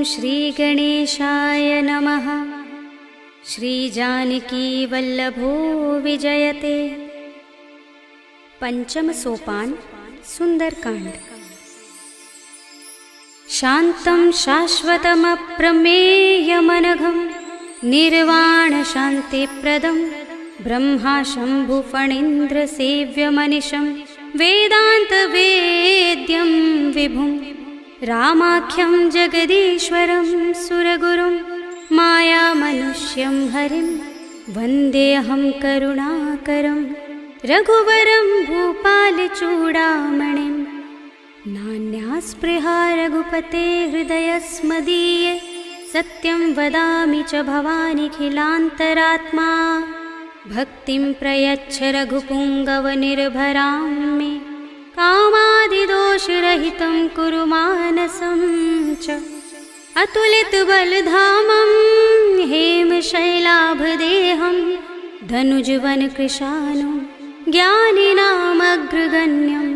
श्रीगणेशाय नमः। श्रीजानकीवल्लभो विजयते। पंचम सोपान सुंदरकांड। शान्तं शाश्वतमप्रमेयमनघं निर्वाणशान्तिप्रदं ब्रह्मा शम्भुफणीन्द्रसेव्यमनिशं वेदान्तवेद्यं विभुं रामाख्यं जगदीश्वरं सुरगुरुं मायामनुष्यं हरिं वन्देऽहं करुणाकरं रघुवरं भूपालचूडामणिं। नान्यास्पृहा रघुपते हृदयस्मदीये सत्यं वदामि च भवानिखिलान्तरात्मा। भक्तिं प्रयच्छ रघुपुङ्गवनिर्भरां मे कामादिदोषरहितं कुरु मानसं च। अतुलितबलधामं हेमशैलाभदेहं धनुजवनकृशानं ज्ञानिनामग्रगण्यं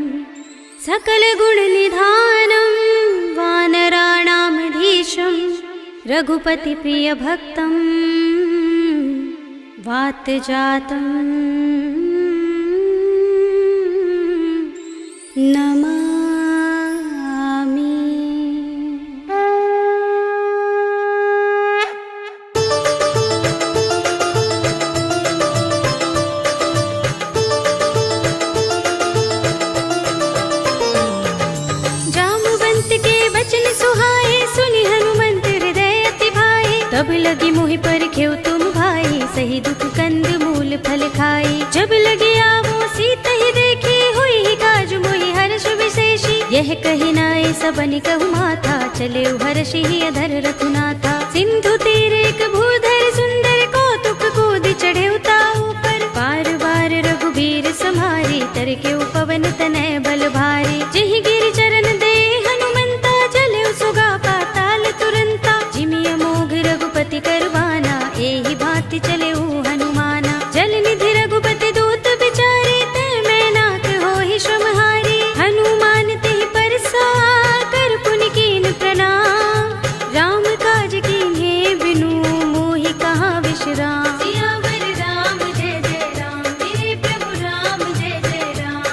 सकलगुणनिधानं वानराणामधीशं रघुपतिप्रियभक्तं वातजातं नमामि। जामुवंत के वचन सुहाए सुनि हनुमंत हृदय अति भाए। तब लगी मोहि परखेउ तुम भाई सही दुख कंद मूल फल खाई। जब लगी आवो सीत ही देखी हुई ही काज मोहि हर्ष विशेषी। यह कही नाय सबन कहु माथा चले हर्षि ही अधर रघुनाथा। सिंधु तीर एक भूधर सुंदर कौतुक कूदि चढ़े उताऊ पर। बार बार रघुबीर सम्हारी तर के पवन तनय बल भारी। जिहि गिरि चरण दे हनुमंता चले सुगा पाताल तुरंता। जिमिय मोघ रघुपति करवाना एहि भांति चले हनुमाना। जल निधि रघुपति दूत बिचारे ते मैं नाथ होहि श्रमहारी। हनुमान तेहि परसा कर पुनि कीन प्रणाम। राम काज कीन्हे बिनु मोहि कहाँ विश्राम। सियावर राम जय जय राम मेरे प्रभु राम जय जय राम।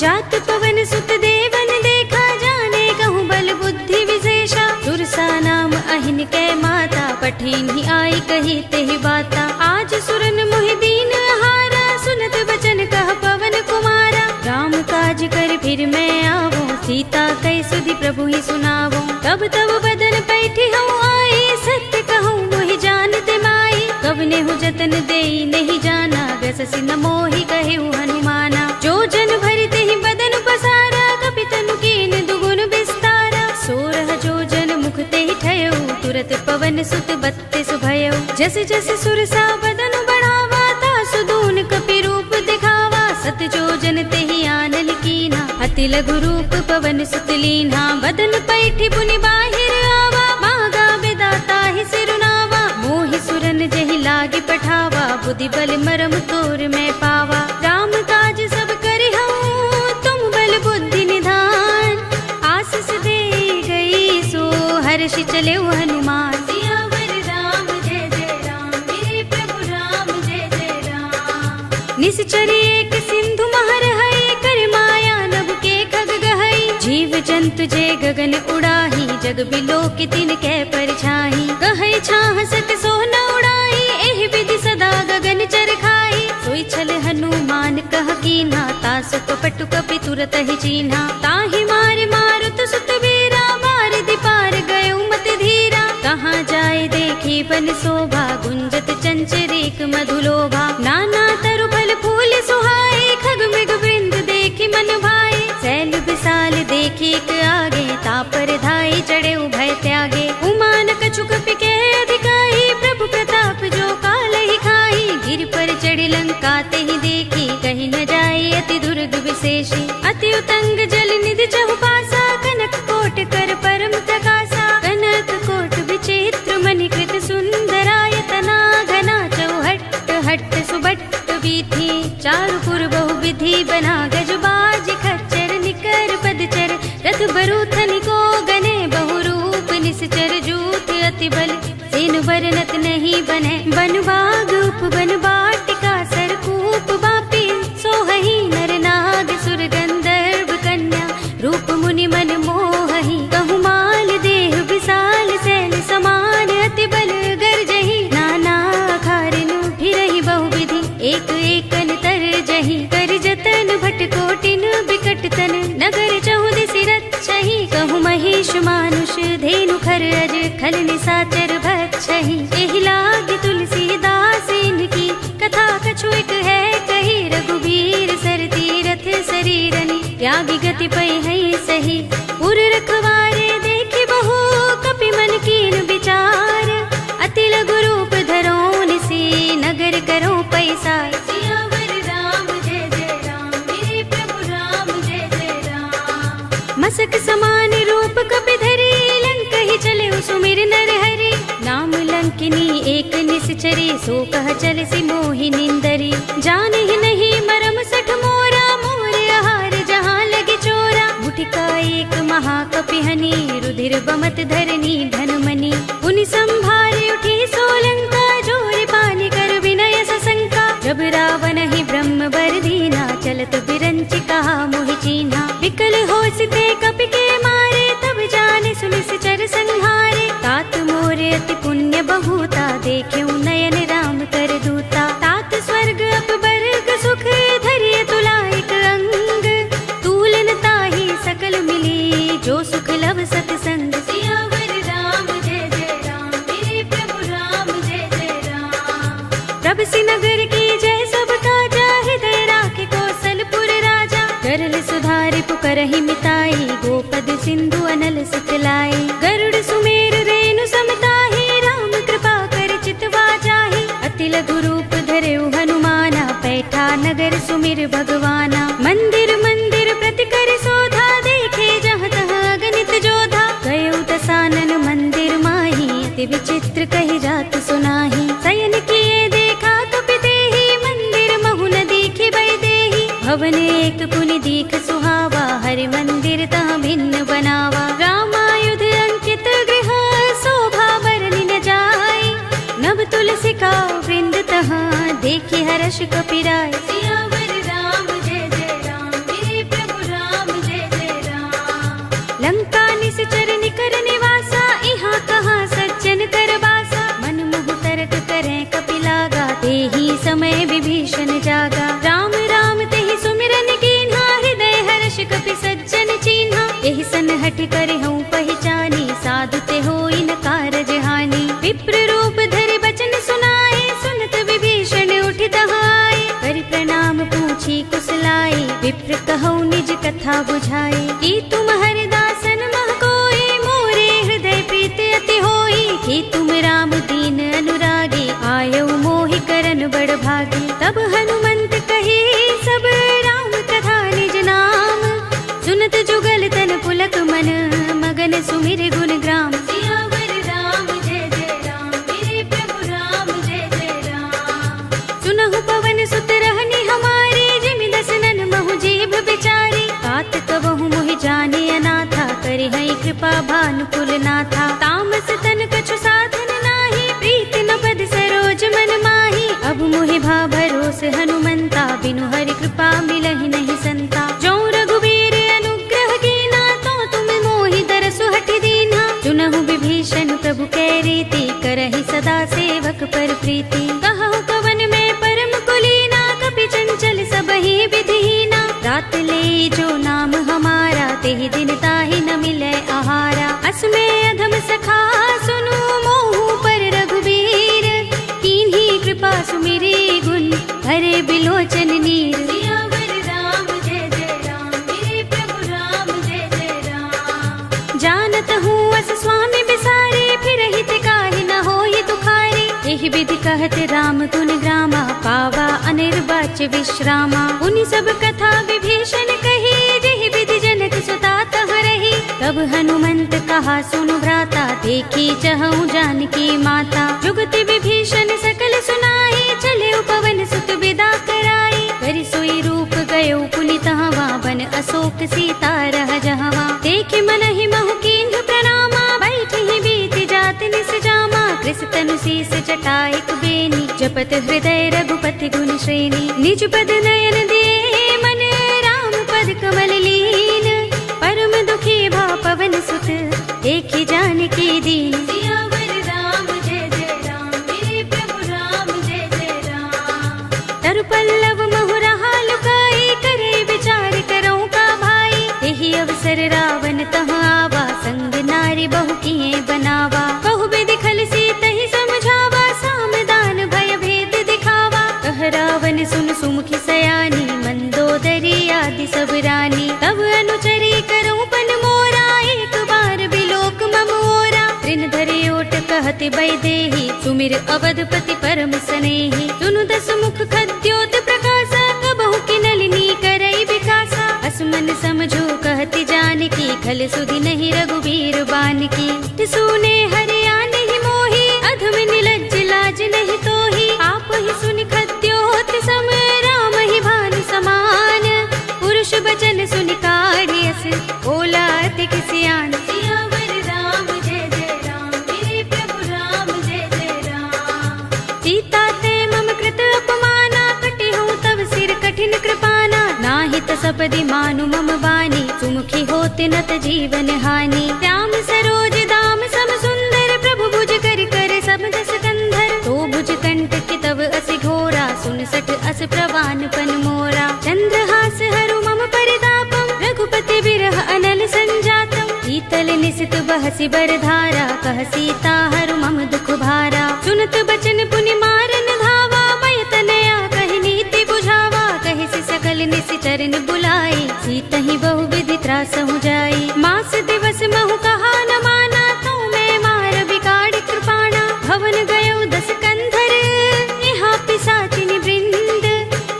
जात पवन सुत देवन देखा जाने कहूँ बल बुद्धि विशेषा। सुरसा नाम अहिन कै माता पठीन ही आई कही तेहि बाता। आज सुरन मोहि दीन हारा सुनत बचन कह पवन कुमारा। राम काज कर फिर मैं आवो सीता कै सुधि प्रभु ही सुनावो। तब तब बदन पैठी हूँ आई सत्य कहूँ मोहि जानते माई। कब ने हूँ जतन देई नहीं जाना गससि न मोहि कहे हनुमाना। जो जन भरते ही बदन पसारा कपि तनु कीन दुगुन विस्तारा। सोरह जो जन मुख ते ही ठयऊ तुरत पवन सुत बत्तीस भयऊ। जस जस सुरसा बदन बढ़ावा तासु दून कपि रूप दिखावा। सत जो जन ते ही आनल कीना अति लघु रूप पवन सुत लीन्हा। बदन पैठी पुनि बाहिर आवा मागा विदाता ही सिरुनावा। मोहि सुरन जहि लागी पठावा बुद्धि बल मरम तोर मैं पावा। राम काज सब करि हूँ तुम बल बुद्धि निधान। आशीष दे गई सो हर्षि चले हनुमान। सियावर राम जय जय राम मेरे प्रभु राम जय जय राम। निश्चरी एक सिंधु महर है कर माया नभ के खग गहई। जीव जंतु जे गगन उड़ाही जग बिलो की तिन कै परछाई। गहई छाह सत सो न उड़ाई एहि विधि सदा गगन चर खाई। सोई छल हनुमान कह कीन्हा तासु कपटु कपि तुरत ही चीन्हा। ताहि मार मारुत सुत वीरा मार दिपार गयो मत धीरा। कहाँ जाए देखी बन शोभा गुंजत चंचरीक मधुलोभा। नाना तरु फल फूल सुहाए खग मृग वृंद देखी मन भाए। सैल विशाल देखी एक आगे तापर धाई चढ़े उभय त्यागे। उमान कछु कपि के अधिकाई प्रभु प्रताप जो काल ही खाई। गिर पर चढ़ी लंका ते ही देखी कहीं न जाए अति दुर्ग विशेषी। अति उतंग जल निधि चहुपासा कनक कोट कर परम प्रकाशा। कनक कोट विचित्र मणिकृत सुंदरायतना घना चौहट्ट हट्ट सुबट्ट बीथी। चारु पुर बहु विधि बना गज बाज खच्चर निकर पदचर रथ बरूत अति बल सेनु बरनत नहीं बने बन बाग उपवन बाटिका सरकूप बापी सोहही नर नाग सुर गंधर्व कन्या रूप मुनि मन मोहही कहु माल देह विशाल सैल समान अति बल गर्जही नाना खारिनु फिरहि बहुविधि एक एकन तर जही कर जतन भट कोटिन बिकट तन नगर चहुदिसि रक्षहि कहु महिष मानुष धेनु खर अज खल निसाचर भक्षहि एहि लागी तुलसीदास इनकी कथा कछु एक है कही रघुबीर सर तीरथ शरीरनि त्यागी गति पै है सही उर रखवारे देखि बहु कपि मन कीन विचार अति लघु रूप धरो निसी नगर करो पैसार सियावर राम जय जय राम मेरे प्रभु राम जय जय राम मसक समान रूप कपि धरी लंक ही चले सुमिर नर हरि नाम लंकिनी एक निश्चरी सो कह चल सी मोहि निंदरी जान ही नहीं मरम सठ मोरा मोर आहार जहाँ लगे चोरा मुठिका एक महाकपि हनी रुधिर बमत धरनी धनमनी उनि संभारे उठी सोलंका जोर पानी कर विनय सशंका जब रावण ही ब्रह्म बर दीना चलत बिरंच कहा मोहि चीन्हा विकल होसिते कपि के मारे तब जाने सुनिस चर संहारे तात मोरे अति पुण्य बहुता देख्यउ नयन राम कर दूता तात स्वर्ग अपवर्ग सुख धरिय तुला एक अंग तूलन ताहि सकल मिली जो सुख लव सतसंग सियावर राम जय जय राम मेरे प्रभु राम जय जय राम प्रभ नगर की जय सब काजा हृदय राखे कौशलपुर राजा करल सुधारि पुकरहि मिताई गोपद सिंधु अनल सितलाई गरुड़ सुमेर रेणु समताहि राम कृपा कर चितवा जाहि अति लघु रूप धरेउ हनुमाना पैठा नगर सुमिर भगवाना मंदिर मंदिर प्रति कर शोधा देखे जहाँ तहाँ अगणित जोधा गयउ दसानन मंदिर माही अति विचित्र कही जात सुनाही शयन किए देखा कपि देहि मंदिर महु न दीखि बै देहि भवन एक पुनि दीख सुहावा हरि मंदिर तहाँ भिन्न बनावा रामायुध अंकित गृह शोभा बरनि न जाय नभ तुलसी का वृंद तहाँ देखि हर्ष कपिराय सियावर राम जय जय राम मेरे प्रभु राम जय जय राम लंका निश्चर निकर निवासा इहाँ कहाँ सज्जन कर बासा मन मुह तर्क करें कपिलागा तेहि समय विभीषण जागा राम राम तेहि सुमिरन कीन्हा हृदय हर्ष कपि सज्जन चीन्हा एहि सन हठ करे हूँ पहचानी साधु ते होई न कारज हानि विप्र रूप धरि बचन सुनाए सुनत विभीषण उठि तहाय करि प्रणाम पूछी कुशलाई विप्र कहौ निज कथा बुझाई कि तुम हरिदासन मह कोई मोरे हृदय प्रीत अति होई कि तुम राम दीन अनुरागी आयौ मोहि करन बड़ भागी तब हनुमंत कही सब राम कथा निज नाम सुनत जुगल तन पुलक मन मगन सुमिर गुण ग्राम सियावर राम जय जय राम मेरे प्रभु राम जय जय राम सुनहु पवन सुत रहनी हमारे जिमि दसनन महु जीभ बिचारी तात कबहु मोहि जाने अनाथा करि है कृपा भानुकुल नाथा तामस तन कछु साधन नाही प्रीति न पद सरोज मन माही अब मोहि भा भरोस हनुमंता बिनु हरि कृपा मिलहि नहीं संता जो रघुबीर अनुग्रह कीना तो तुम मोहि दरसु हठ दीना चुनहु विभीषण प्रभु कै रीति करहि सदा सेवक पर प्रीति कहु कवन में परम कुलीना कपि चंचल सबहि विधिहीना रात ले जो नाम हमारा तेहि दिन ताहि न मिले आहारा असमे अधम सखा सुनु मोहु पर रघुबीर कीन्ही कृपा सुमिरी गुण हरे बिलोचन नीर सियावर राम जय जय राम मेरे प्रभु राम जय जय राम जानत हूँ अस स्वामी बिसारे फिर हित काहि न होहि दुखारी एहि विधि कहत राम गुण ग्रामा पावा अनिर्वाच्य विश्रामा उनि सब कथा विभीषण कही जेहि विधि जनक सुता तह रही तब हनुमंत कहा सुनु भ्राता देखी चहु जानकी माता जुगति विभीषण सकल सुनाई चले पवन सुत विदा कराई करि सोई रूप गयो पुनित हवा बन अशोक सीता रह जहवा देख मन ही महु कीन्ह प्रणामा बैठ ही बीत जात निस जा शीस जटाइक बेनी, जपत हृदय रघुपति गुण श्रेणी। निज पद नयन दे मन राम पद कमल लीन, परम दुखी भा पवन सुत देखि जानकी दीन। सियावर राम जय जय राम, मेरे प्रभु राम जय जय राम। तरु पल्लव महुरहा लुकाई, करे विचार करऊं का भाई। यही अवसर रावण तह आवा, संग नारी बहु किए बनावा। बहु विधि खलसी तहि समझावा, सामदान भय भेद दिखावा। कह रावण सुन सुमुखी सयानी, मंदोदरी आदि सब रानी। तब अनुचरी करऊं पन मोरा, एक बार बिलोक मम ओरा। ऋण धरे ओट कहति बैदेही, सुमिर अवधपति परम सनेही। सुनु दस मुख खद्योत प्रकाशा, कबहु की नलिनी करई विकासा। असमन समझो कहति जानकी, खल सुधि नहीं रघुबीर बानकी। सुने हरिया नहीं मोही, अधम निलज्ज लाज नहीं तोही। आप ही सुनि खद्योत सम, राम ही भानु समान। पुरुष बचन सुनि काढ़ियस, बोला अति किसियान। सियावर राम जय जय राम, मेरे प्रभु राम जय जय राम। सीता ते मम कृत अपमाना, कटे हूँ तब सिर कठिन कृपाना। नाहित सपदि मानु मम बानी, सुमुखी होत नत जीवन हानि। श्याम सरोज दाम सम सुंदर, प्रभु भुज कर कर सब दस कंधर। तो भुज कंठ की तब असि घोरा, सुन सठ अस प्रवान पन मोरा। चंद्रहास हरु मम परितापम, रघुपति बिरह अनल संजातम। शीतल निसित बहसि बरधारा, कह सीता हरु मम दुख भारा। सुनत बचन पुनि मारन धावा, मय तनया कहि नीति बुझावा। कहि सि सकल निसि चरण बुलाई, सीतहि बहु विधि त्रासहु जाई। मास दिवस महु कहा न माना, तो मैं मार बिगाड़ कृपाणा। भवन गयो दस कंधर, यहाँ पिसाचिनि वृंद।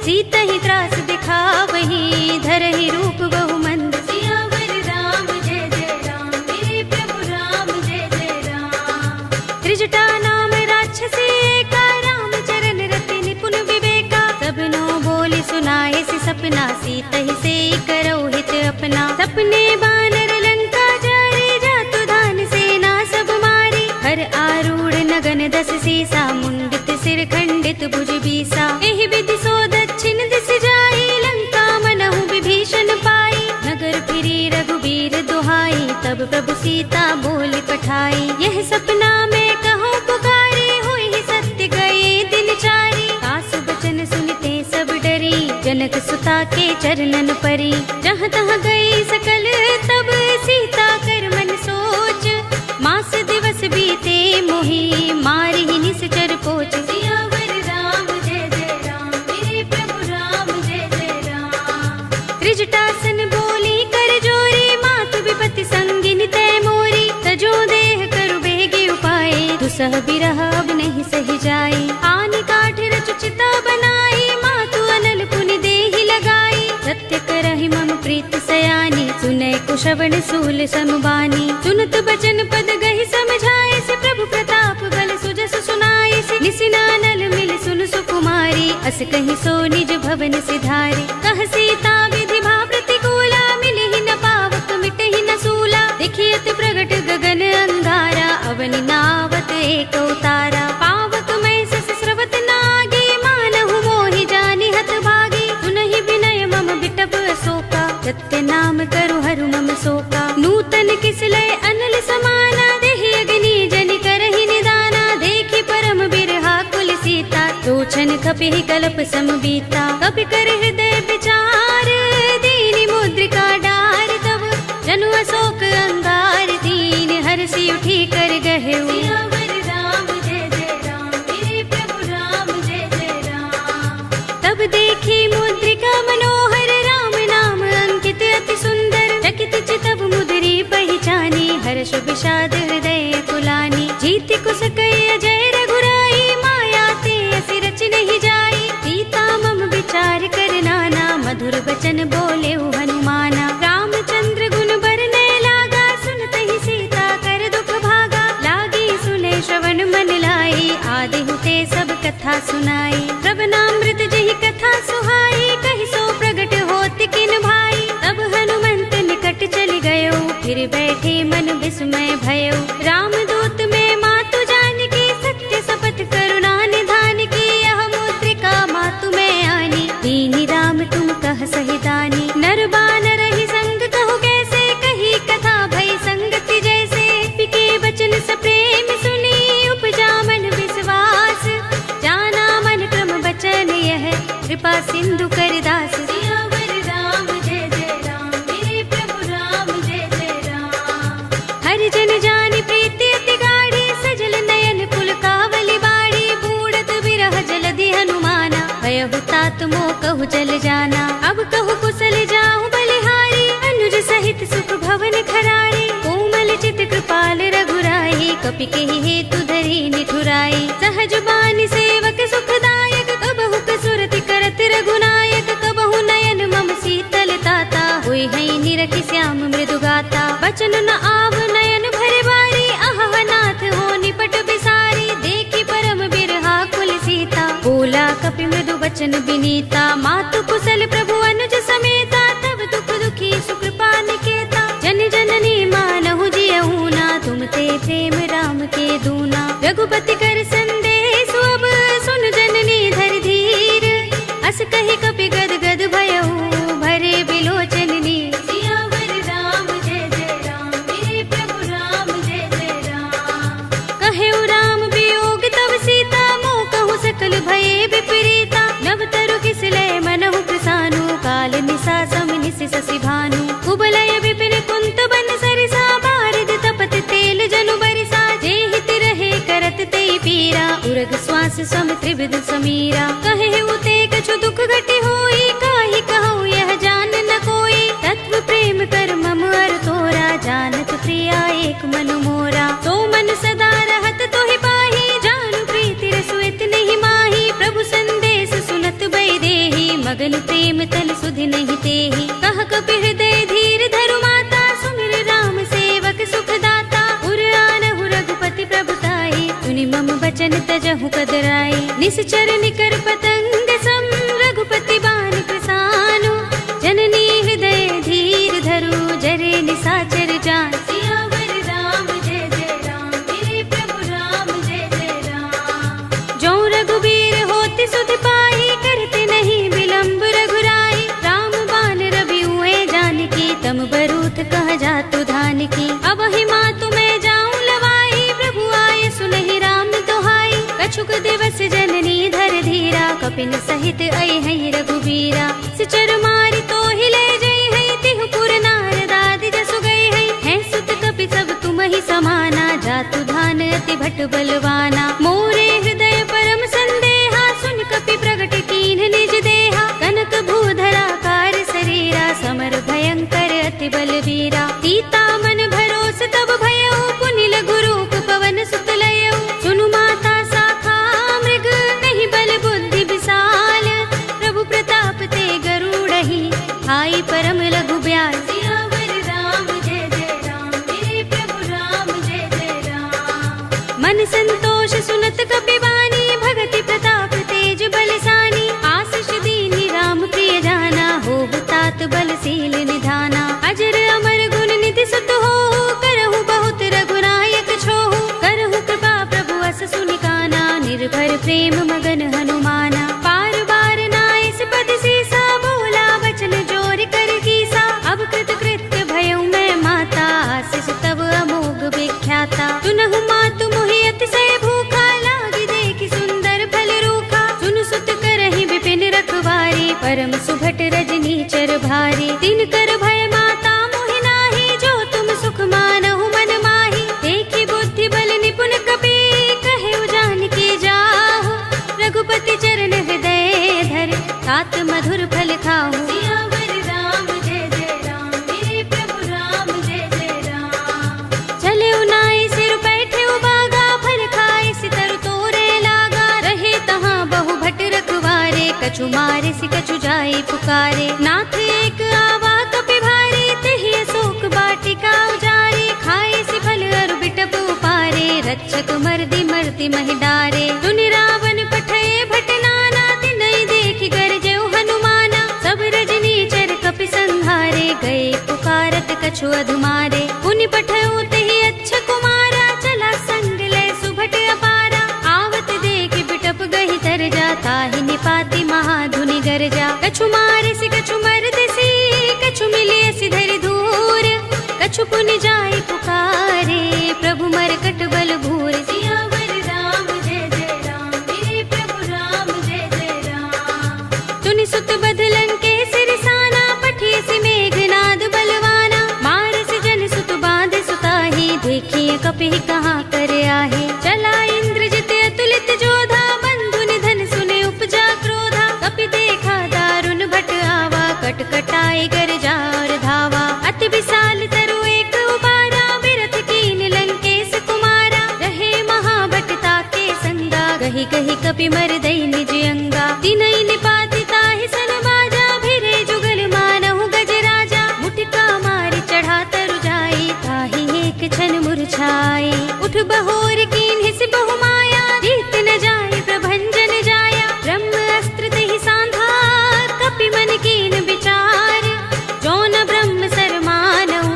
सीतहि त्रास दिखावहि, धरहि रूप बहु मंद। सियावर राम जय जय राम, मेरे प्रभु राम जय जय राम। त्रिजटा नाम राक्षसी एका, राम चरण रति निपुण विवेका। सबनो बोली सुनाए सि सपना, सीतहि से करौ हित अपना। सपने बानर लंका जारे, जातु धान सेना सब मारी। हर आरूढ़ नगन दस सीसा, मुंडित सिर खंडित भुज बीसा। एहि विधि सो दक्षिण दिस जाई, लंका मनहु विभीषण पाई। नगर फिरी रघुबीर दुहाई, तब प्रभु सीता बोली पठाई। यह सपना में कहो पुकारी, हुई सत्य गए दिन चारी। सासु बचन सुनते सब डरी, जनक सुता के चरणन परी। जहाँ तहाँ गई सकल तब, सीता कर मन सोच। मास दिवस बीते मोही, मारी ही निश्चर पोच। सियावर राम जय जय राम, मेरे प्रभु राम जय जय राम। त्रिजटासन बोली कर जोरी, मातु विपति संगिनी तय मोरी। तजो देह करु बेगे उपाय, दुसह बिरह अब नहीं सही जाई। आनि काठ रचु चिता बनाई, मातु अनल पुनि देहि लगाई। सत्य करहि मम प्रीत सयानी, सुनै कुशवण सूल समबानी। सुनत बचन पद गहि समझाए से, प्रभु प्रताप बल सुजस सुनाए से। निसिनानल मिल सुन सुकुमारी, अस कहि सो निज भवन सिधारी। कह सीता विधि भा प्रतिकूला, मिलहि न पावक मिटहि न सूला। देखियत प्रगट गगन अंगारा, अवनि नावत एक उतारा। पावक मैं सस स्रवत नागी, मानहु मोहि जानि हत भागी। सुनहि विनय मम बिटप अशोका, सत्य नाम करु हरु मम शोका। नूतन किसलय अनल समाना, देहि अग्नि जनि करहि निदाना। देखि परम बिरहा कुल सीता, लोचन कपिहि कल्प सम बीता। कपि कर हृदय विचार, दीनि मुद्रिका डार। तब जनु अशोक अंगार, दीन हरषि उठी कर गहेउ। सियावर राम जय जय राम, मेरे प्रभु राम जय जय राम। तब देखी मुद्रिका मनोहर, राम नाम अंकित अति सुंदर। चकित चितव मुद्री पहिचानी, हर्ष विषाद हृदय कुलानी। जीति कुस कई अजय रघुराई, माया ते असि रच नहीं जाई। सीता मम विचार कर नाना, मधुर बचन बोले हनुमाना। रामचंद्र गुण बरने लागा, सुनते ही सीता कर दुख भागा। लागी सुने श्रवण मन लाई, आदि हुते सब कथा सुनाई। श्रवणामृत जहि कथा सुहाई, कहि सो प्रगट होत किन भाई। तब हनुमंत निकट चल गयो, फिर बैठे मन विस्मय भयो। रामदूत में मातु जानकी, सत्य शपथ साथ मोह कहु जल जाना। अब कहु कुशल जाऊं बलिहारी, अनुज सहित सुख भवन खरारी। कोमल चित कृपाल रघुराई, कपि केहि हेतु धरि निठुराई। सहज बानी सेवक सुखदायक, कबहु कसुरति करत रघुनायक। कबहु नयन मम शीतल ताता, हुई है निरखि श्याम मृदु गाता। बचन न आव नयन भरे बारी, आह नाथ हो निपट बिसारी। देखी परम बिरहा कुल सीता, बोला कपि मृदु बचन बिनीता। मातु कुशल प्रभु अनुज समेता, तब दुख दुखी सुकृपा निकेता। जन जननी मानहु जियहु ना, तुम ते प्रेम राम के दूना। रघुपति कर संदेश अब, सुन जननी धर धीर। अस कहि कपि गद गद भयहु, भरे बिलोचन नीर। सियावर राम जय जय राम, मेरे प्रभु राम जय जय राम। कहेउ राम वियोग तब सीता, मोह कहु सकल भये विपरीता। नव तरु किसलय मनहु प्रसानु, काल निसा सम निसि शशि भानु। कुबलय विपिन कुंत बन सरिसा, बारिद तपत तेल जनु बरिसा। जेहित रहे करत ते पीरा, उरग श्वास सम त्रिविध समीरा। कहेउ ते कछु दुख घटी होई, काहि कहूँ यह जान न कोई। तत्व प्रेम कर मम अर तोरा, जानत प्रिया एक मन मोरा। तो मन सदा रहत तोहि पाही, जानु प्रीति रसुइत नहीं माही। प्रभु संदेश सुनत बै देहि, मगन प्रेम तल सुधि नहीं तेहि। कह कपि हृदय धीर धरु माता, सुमिर राम सेवक सुख दाता। उर आनहु रघुपति प्रभुताई, सुनि मम बचन तजहु कदराई। निश्चर निकर पतंग सम, रघुपति बान प्रसानु। जननी हृदय धीर धरु, जरे निसाचर जान। सियावर राम जय जय राम, मेरे प्रभु राम जय जय राम। जो रघुबीर होति सुधि पाई, करते नहीं विलंब रघुराई। राम बान रवि हुए जानकी, तम बरूथ कह जातु धान की। अब ही मातु मैं जाऊं लवाई, प्रभु आए सुनहि राम दोहाई। कछुक दिवस जननी धर धीरा, कपिन सहित अय है रघुबीरा। सिचर मारी तो हिले जय है, तिहु पुर नारद आदि जसु गए है। सुत कपि सब तुम ही समाना, जातु धान अति भट बलवाना। मोरे हृदय परम संदेहा, सुन कपि प्रगट कीन्ह निज देहा। कनक भूधरा कार शरीरा, समर भयंकर अति बलवीरा। सीता मन भरोस तब भयउ, पुनि लघु रूप पवन सुत लयउ। सुनु माता शाखा मृग, नहीं बल बुद्धि विशाल। प्रभु प्रताप ते गरुड़हि, हाई परम लघु ब्याल। सियावर राम जय जय राम, मेरे प्रभु राम जय जय राम। मन संतोष सुनत कपि बानी, भगति प्रताप तेज बलसानी। आशीष दीनि राम प्रिय जाना, होव तात बलशील निधाना। अजर अमर गुण निधि सुत हो, करहु बहुत रघुनायक छोहु। करहु कृपा प्रभु अस सुनि काना, निर्भर प्रेम मगन हनुमाना। पार बार नाइस पद सीसा, बोला बचन जोर कर कीसा। अब कृत कृत्य भयउ मैं माता, आशीष तब अमोघ विख्याता। सुनहु मातु मोहि अतिशय भूखा, लागी देखि सुंदर फल रूखा। सुन सुत करहि विपिन रखवारी, परम सुभट रजनी चर भारी। दिन कर भय माता मोहि नाही, जो तुम सुख मानहु मन माही। देखि बुद्धि बल निपुण कपि, कहेउ जानकी जाहु। रघुपति चरण हृदय धर, तात मधुर फल खाहु। सियावर राम जय जय राम, मेरे प्रभु राम जय जय राम। चले नाई सिर बैठे बागा, फल खाए सितर तोरे लागा। रहे तहाँ बहु भट रखवारे, कछु मारे सि कछु जाई पुकारे। नाथ एक आवा कपि भारी, तेहि अशोक वाटिका उजारे। खाए सि फल अरु बिटप उपारे, रक्षक मर्दि मर्दि महि डारे। सुनि रावण पठय भट नाना, तिनहि देखि गरजेउ हनुमाना। सब रजनी चर कपि संहारे, गए पुकारत कछु अधुमारे। पुनि पठयउ तेहि अच्छ कुमारा, चला संग लय सुभट अपारा। आवत देखि बिटप गहि तर जा, ताहि निपाति महाधुनि गरजा। कछु मारे सि कछु मर्दसी, कछु मिलिय सि धरि धूर। कछु पुनि जाई पुकारे, प्रभु मरकट बल भूर। सियावर राम जय जय राम, मेरे प्रभु राम जय जय राम। तुनि सुत बदलन के सिरसाना, पठिय सि मेघनाद बलवाना। मारस जन सुत बांध सुताही, देखिए कपि कहाँ कर आहे। चला इंद्रजित अतुलित जोधा, बंधु निधन सुने उपजा क्रोधा। कपि देख गही कपि मर दई निज अंगा। तिनई निपाति ताहि सन बाजा, भिरे जुगल मानहु गज राजा। मुठका मारि चढ़ा तरु जाई, ताहि एक क्षण मुरझाई। उठ बहोर कीन्हि सि बहु माया, जीत न जाय प्रभंजन जाया। ब्रह्म अस्त्र तेहि सांधा, कपि मन कीन विचार। जौन ब्रह्म सर मानहु,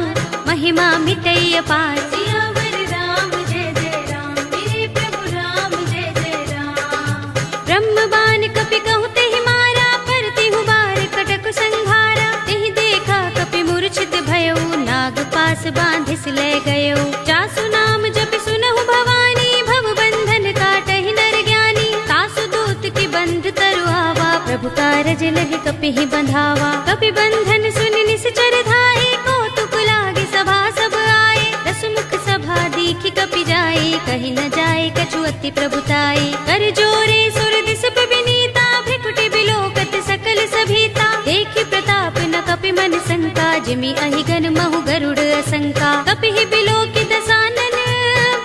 महिमा मिटई अपार। सियावर राम जय जय राम, मेरे प्रभु राम जय जय राम। ब्रह्म बाण कपि कहु तेहि मारा, परतिहु बार कटक संघारा। तेहि देखा कपि मूर्छित भयउ, नाग पास बांधिस ले गयउ। जासु नाम जपि सुनहु भवानी, भव बंधन काटहि नर ज्ञानी। तासु दूत की बंध तरु आवा, प्रभु कारज लगे कपिहि बंधावा। कपि बंधन सुनि निश्चर धाये, कौतुक लागे सभा सब आए। दस मुख सभा दीखि कपि जाए, कहि न जाए कछु अति प्रभुताई। कर जोरे सुर दिस पे विनीता, भ्रिकुटि बिलोकत सकल सभीता। देखि प्रताप न कपि मन शंका, जिमि अहिगन महु गरुड़ असंका। कपिहि बिलोकि दसानन,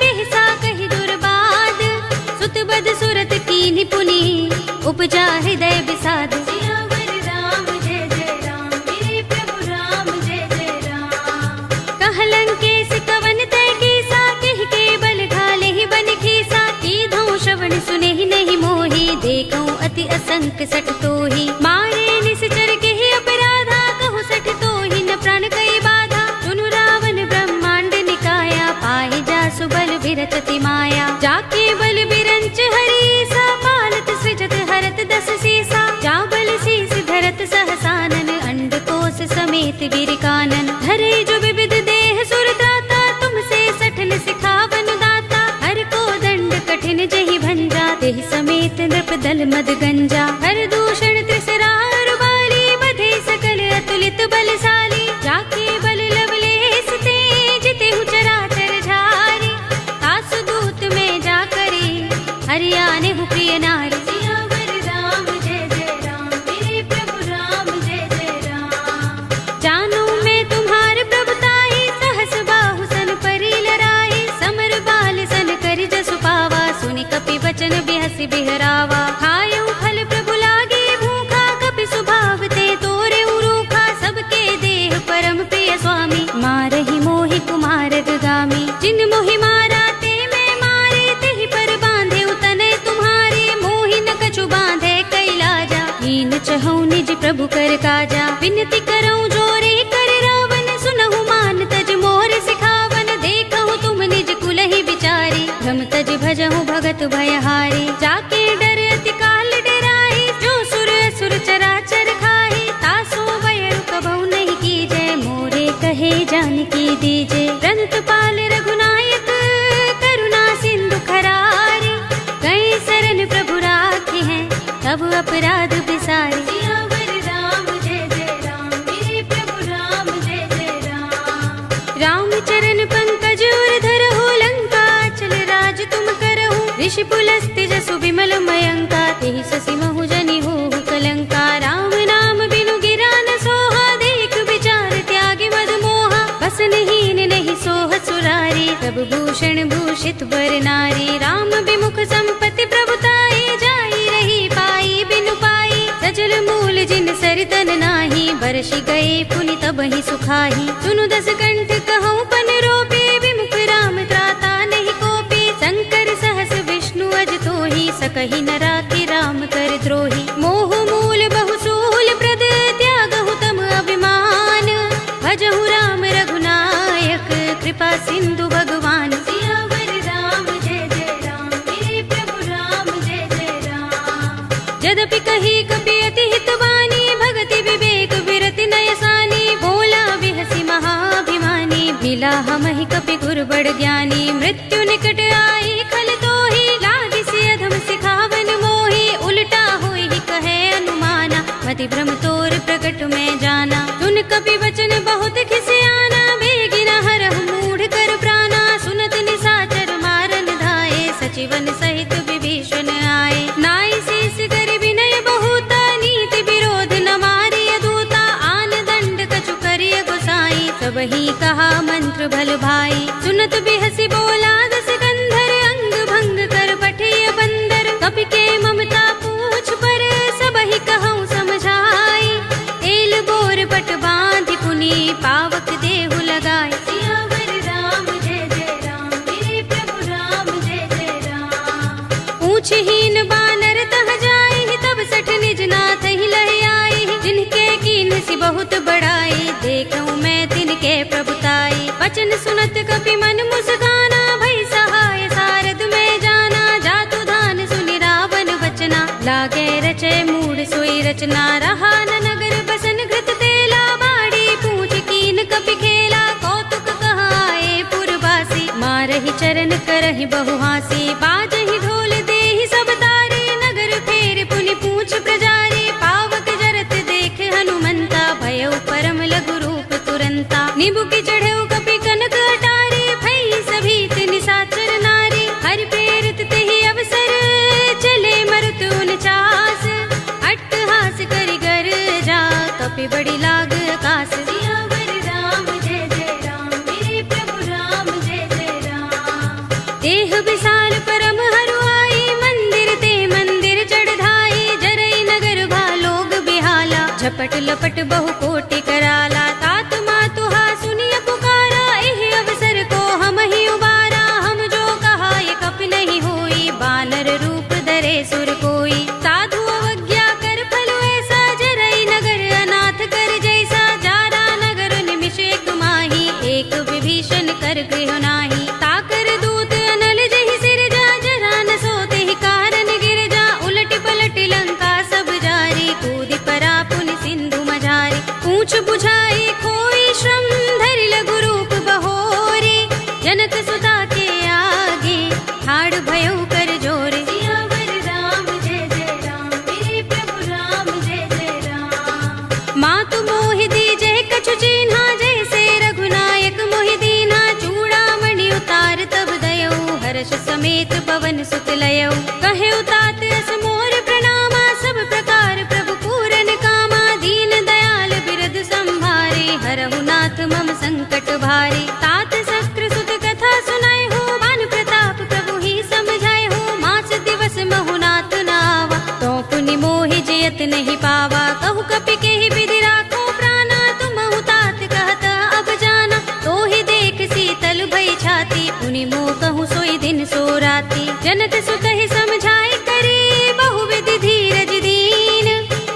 बिहसा कहि दुर्बाद। सुत बद सुरत कीन्हि पुनि, उपजा हृदय विषाद। सियावर राम जय जय राम, मेरे प्रभु राम जय जय राम। कहलंकेश कवन तय कीसा, कहि के बल घाले ही बन खीसा। कीधौ श्रवण सुनेहि नहीं मोहि, देखौ अति असंक सठ तोहि। मारे निश्चर केहि अपराधा, कहु सठ तोहि न प्राण कई बाधा। सुनु रावण ब्रह्मांड निकाया, पाहि जासु बल बिरचति माया। जाके बल बिरंच हरीसा, पालत सृजत हरत दस सीसा। जा बल शीस धरत सहसानन, अंडकोश समेत गिर कानन। धरे जो विविध देह सुर त्राता, तुमसे सठन सिखावन दाता। हर को दंड कठिन जहि भंजा, तेहि समेत नृप दल मद गंजा। हर दूषण त्रिसरार बाली, बधे सकल अतुलित बलशाली। जाके बल लवलेस ते, जितेहु चराचर झारी। तासु दूत में जा करे, हरियाने हु प्रिय नारी। सियावर राम जय जय राम, मेरे प्रभु राम जय जय राम। जानो मैं तुम्हार प्रभुताई, सहस बाहु सन परि लराई। समर बाल सन करि जसु पावा, सुनि कपि वचन बिहसि बिहरावा। खायउ फल प्रभु लागे भूखा, कपि स्वभाव ते तोरे रूखा। सबके देह परम प्रिय स्वामी, मारहि मोहि कुमार दुगामी। जिन मोहि मारा ते मैं मारे, तेहि पर बांधे उतने तुम्हारे। मोहि न कछु बांधे कैलाजा, हीन चहु निज प्रभु कर काजा। विनती करऊं जोरे कर रावण, सुनहु मान तज मोर सिखावन। देखहु तुम निज कुलहि विचारी, भ्रम तज भजहु भगत भयहारी। जाके डर अति काल डराई, जो सुर असुर चराचर खाई। तासो भय कबहु नहीं कीजय, मोरे कहे जानकी दीजे। रंत पाल रघुनायक, करुणा सिंधु खरारी। कई शरण प्रभु राखे हैं, तब अपराध बिसारी। सियावर राम जय जय राम, मेरे प्रभु राम जय जय राम। राम चरण पंकज उर धरहु, लंका चल राज तुम करहु। ऋषि पुलस्त्य जसु विमल मयंका, तेहि ससि महु जनि होहु कलंका। राम नाम बिनु गिरा न सोहा, देख विचार त्यागे मद मोहा। बसनहीन नहीं सोह सुरारी, तब भूषण भूषित बर नारी। राम विमुख संपत्ति प्रभुताई, जाई रही पाई बिनु पाई। सजल मूल जिन सरितन नाही, बरसि गए पुनि तबहि सुखाही। सुनु दस कंठ कहूँ पन रोपे, विमुख राम त्राता नहीं कोपे। शंकर सहस विष्णु अज तोहि, सकहि न राखि राम कर द्रोही। मोह मूल बहुसूल प्रद, त्यागहु तम अभिमान। भजहु राम रघुनायक, कृपा सिंधु भगवान। सियावर राम जय जय राम, मेरे प्रभु राम जय जय राम। यद्यपि कही कपि अति हितवानी, भगति विवेक विरति नयसानी। बोला बिहसि महाभिमानी, मिला हमहि कपि गुर बड़ ज्ञानी। मृत्यु निकट आई खल तोहि, लागिसि अधम सिखावन मोहि। उल्टा होई कहे अनुमाना, मति भ्रम तोर प्रकट में जाना। सुन कपि वचन बहुत खिसियाना, बेगिन हरहु मूढ़ कर प्राणा। सुनत निशाचर मारन धाये, सचिवन सहित विभीषण आए। नाई शीस कर विनय बहुता, नीति विरोध न मारिय दूता। आन दंड कछु करिय गोसाई, सबहि कहा मंत्र भल भाई। सुनत बिहसि बोला दस कंधर, अंग भंग कर पठिय बंदर। कपि पूछहीन बानर तह जाई, तब सठ निज नाथ ही लह आई। जिनके कीन सी बहुत बड़ाई, देखूं मैं तिनके प्रभुताई। वचन सुनत कपि मन मुस्काना, भई सहाय सारद में जाना। जातु धान सुनि रावण वचना, लागे रचे मूड सोई रचना। रहा न नगर बसन घृत तेला, बाड़ी पूछ कीन कपि खेला। कौतुक कहाए पुरवासी, मारहि चरण करहि बहु हासी। बाजहि ढोल देहि सब तारी, नगर फेर पुनि पूछ प्रजारी। पावक जरत देख हनुमंता, भयउ परम लघु रूप तुरंता। निबुकि चढ़ऊ कपि कनक अटारी, भई सभीत निशाचर नारी। हरि प्रेरित तेहि अवसर, चले मरुत 49। अट्टहास करि गर जा, कपि बड़ी लाग आकाश। सियावर राम जय जय राम, मेरे प्रभु राम जय जय राम। देह विशाल परम हरुआई, मंदिर ते मंदिर चढ़ाई। जरई नगर भालोग बिहाला, झपट लपट बहु कोटि कराला। तात मातुहा सुनिय पुकारा, एहि अवसर को हम ही उबारा। हम जो कहा ये कपि नहीं होई, बानर रूप धरे सुर कोई। साधु अवज्ञा कर फल ऐसा, जरई नगर अनाथ कर जैसा। जारा नगर निमिष एक माही, एक विभीषण कर गृह नाही। ताकर दूत अनल जहि सिर जा, जरा न सोते ही कारण गिर जा। उलट पलट लंका सब जारी, कूदि परा पुनि सिंधु मझारी। पूछ बुझाई खोई श्रम, धरि लघु रूप बहोरी। जनक सुता के आगे, ठाड़ भयउ कर जोरे। सियावर राम जय जय राम, मेरे प्रभु राम जय जय राम। मातु मोहि दीजहि कछु चिन्हा, जैसे रघुनायक मोहि दीन्हा। चूड़ामणि उतार तब दयऊ, हर्ष समेत पवन सुत लयऊ। कहे उतात अस मोर प्रणामा, सब प्रकार प्रभु पूरन कामा। दीन दयाल बिरद संभारे, हरहु नाथ मम संकट भारी। तात शस्त्र सुत कथा सुनाए हो, बान प्रताप प्रभु ही समझाए हो। मास दिवस महु नाथ नावा, तो पुनि मोहि जयत नहीं पावा। कहु कपि केहि विधि राखो प्राणा, तुमहु तात कहत अब जाना। तो ही देख शीतल भई छाती, पुनि मोह कहूँ सोई दिन सो राती। जनक सुत ही समझाए करी, बहु विधि धीरज दीन।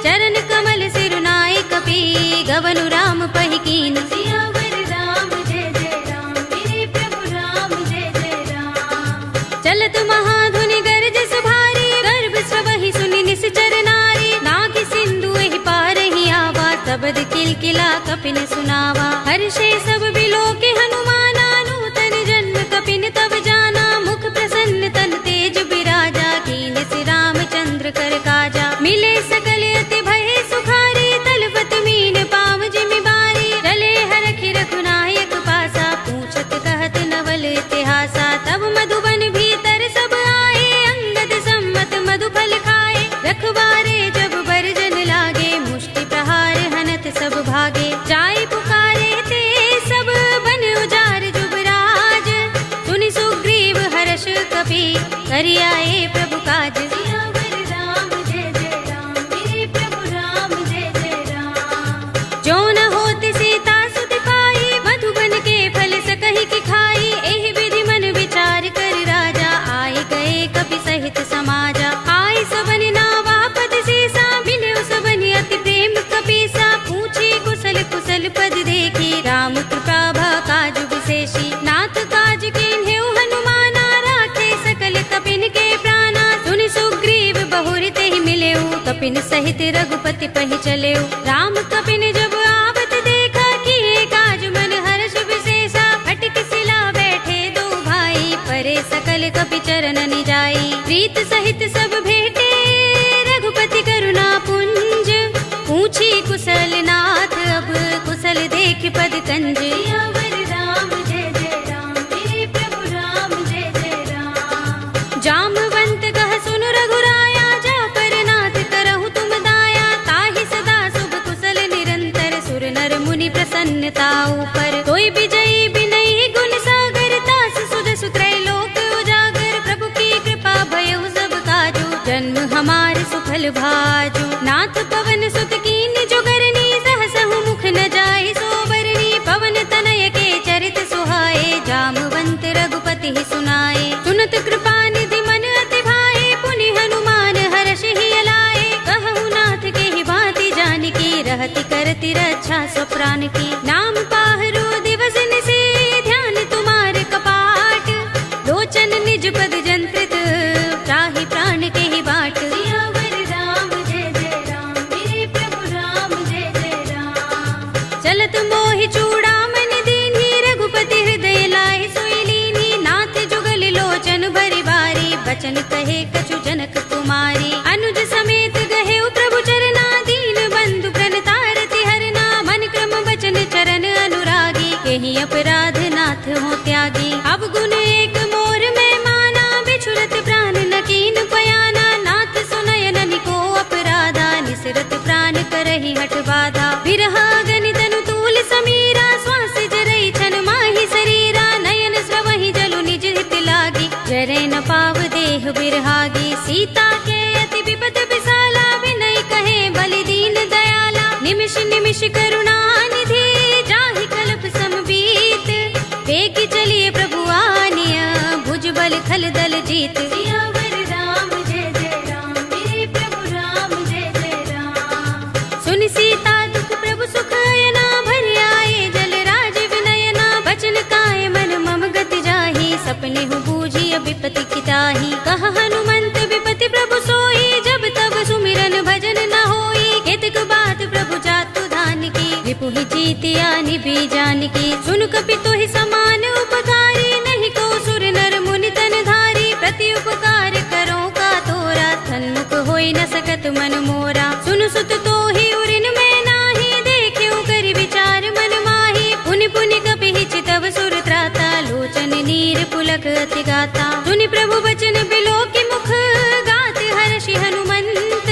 चरण कमल सिरुनाए कपि, गवनु राम पहि कीन। सियावर राम जय जय राम, मेरे प्रभु राम जय जय राम। चलत महाधुनि गरजस भारी, गर्भ सबहि सुनि निश्चर नारी। नाग सिंधु एहि पार ही आवा, तबद किलकिला कपिन सुनावा। हर्षे सब बिलोके हनुमाना, नूतन जन्म कपिन तब जाना। मुख प्रसन्न तन तेज बिराजा, कीन सि रामचंद्र कर काजा। मिले सकल अति भय सुखारी, तलपत मीन पाव जिमि बारी। चले हरखि रघुनायक पासा, पूछत कहत नवल इतिहासा। तब मधुबन भीतर सब आए, अंगद सम्मत मधु फल खाए। रखवारे जब बरजन लागे, मुष्टि प्रहार हनत सब भागे। जाय पुकारे ते सब, बन उजार जुबराज। सुनि सुग्रीव हर्ष कपि, करि आए प्रभु काज। सियावर राम जय जय राम, मेरे प्रभु राम जय जय राम। जो न होत सीता सुति पाई, मधुबन के फल सकहि की खाई। एहि विधि मन विचार कर राजा, आए गए कपि सहित समाजा। आए सबनि नावा पद सीसा, मिलेउ सबनि अति प्रेम कपीसा। पूछी कुशल कुशल पद देखी, राम कृपा भा काज विशेषी। नाथ काज कीन्हेउ हनुमाना, राखे सकल कपिन के प्राणा। सुनि सुग्रीव बहुरि तेहि मिलेउ, कपिन सहित रघुपति पहि चलेउ। राम कपिन जब आवत देखा, किए काज मन हर्ष विशेषा। फटक सिला बैठे दो भाई, परे सकल कपि चरण निजाई। प्रीत सहित सब भेटे, रघुपति करुणा पुंज। पूछी कुशल नाथ अब, कुशल देख पद कंज। सियावर राम जय जय राम, मेरे प्रभु राम जय जय राम। जामवंत कह सुन रघुराया, जा पर नाथ करहु तुम दाया। ताहि सदा शुभ कुशल निरंतर, सुर नर मुनि प्रसन्नता ऊपर। कोई विजयी बिनयी गुण सागर, तास सुजसु त्रैलोक उजागर। प्रभु की कृपा भयउ सब काजू, जन्म हमार सुफल भाजू। नाथ पवन सुत कीन जो करनी, सहसहु मुख न जाहि सोबरनी। पवन तनय के चरित सुहाए, जामवंत रघुपति ही सुनाए। सुनत कृपा निधि मन अति भाए, पुनि अति करती रक्षा स्वप्राण की। नाम पाहरो दिवस निसे ध्यान तुम्हारे कपाट, लोचन निज पद जंत्रित त्राहि प्राण के ही बाट। सियावर राम जय जय राम, मेरे प्रभु राम जय जय राम। चलत मोहि चूड़ामणि दीन्ही, रघुपति हृदय लाहि सोई लीन्ही। नाथ जुगल लोचन भरि बारी, बचन कहे कछु जनक कुमारी। अनुज समेत गहे प्रभु चरना, दीन बंधु प्रणतारति हरना। मन क्रम बचन चरण अनुरागी, केहि अपराध नाथ हो त्यागी। अब गुण एक मोर में माना, बिछुरत प्राण न कीन पयाना। नाथ सुनयन निको अपराधा, निसरत प्राण करहि हठ बाधा। बिरहा गनि तनु तूल समीरा, श्वास जरई छन माहि शरीरा। नयन स्रवहि जलु निज हित लागी, जरै न पाव देह बिरहागी। सीता के अति विपद विसाला, विनय कहे बलि दीन दयाला। निमिष निमिष करुणा निधि, जाहि कल्प समबीत। वेगी चलिए प्रभु आनिया, भुजबल खल दल जीत। सियावर राम जय जय राम, मेरे प्रभु राम जय जय राम। सुन सीता दुख प्रभु सुख अयना, भरि आए जल राज विनयना। बचन काय मन मम गति जाहि, सपने हु बूझिय विपति किताहि। कह हनुमंत विपति प्रभु सोई, जब तब सुमिरन भजन न होई। केतक बात प्रभु जातु धान की, रिपुहि जीतिया निभि जानकी। सुन कपि तोहि समान उपकारी, नहीं को सुर नर मुनि तन धारी। प्रति उपकार करो का तोरा, सन्मुख होई न सकत मन मोरा। सुन सुत तोहि उरिन में नाही, देख्यो कर विचार मन माही। पुनि पुनि कपि चितव सुर त्राता, लोचन नीर पुलक अति गाता। सुनि प्रभु बचन बिलो की मुख, गात हर्षि हनुमंत।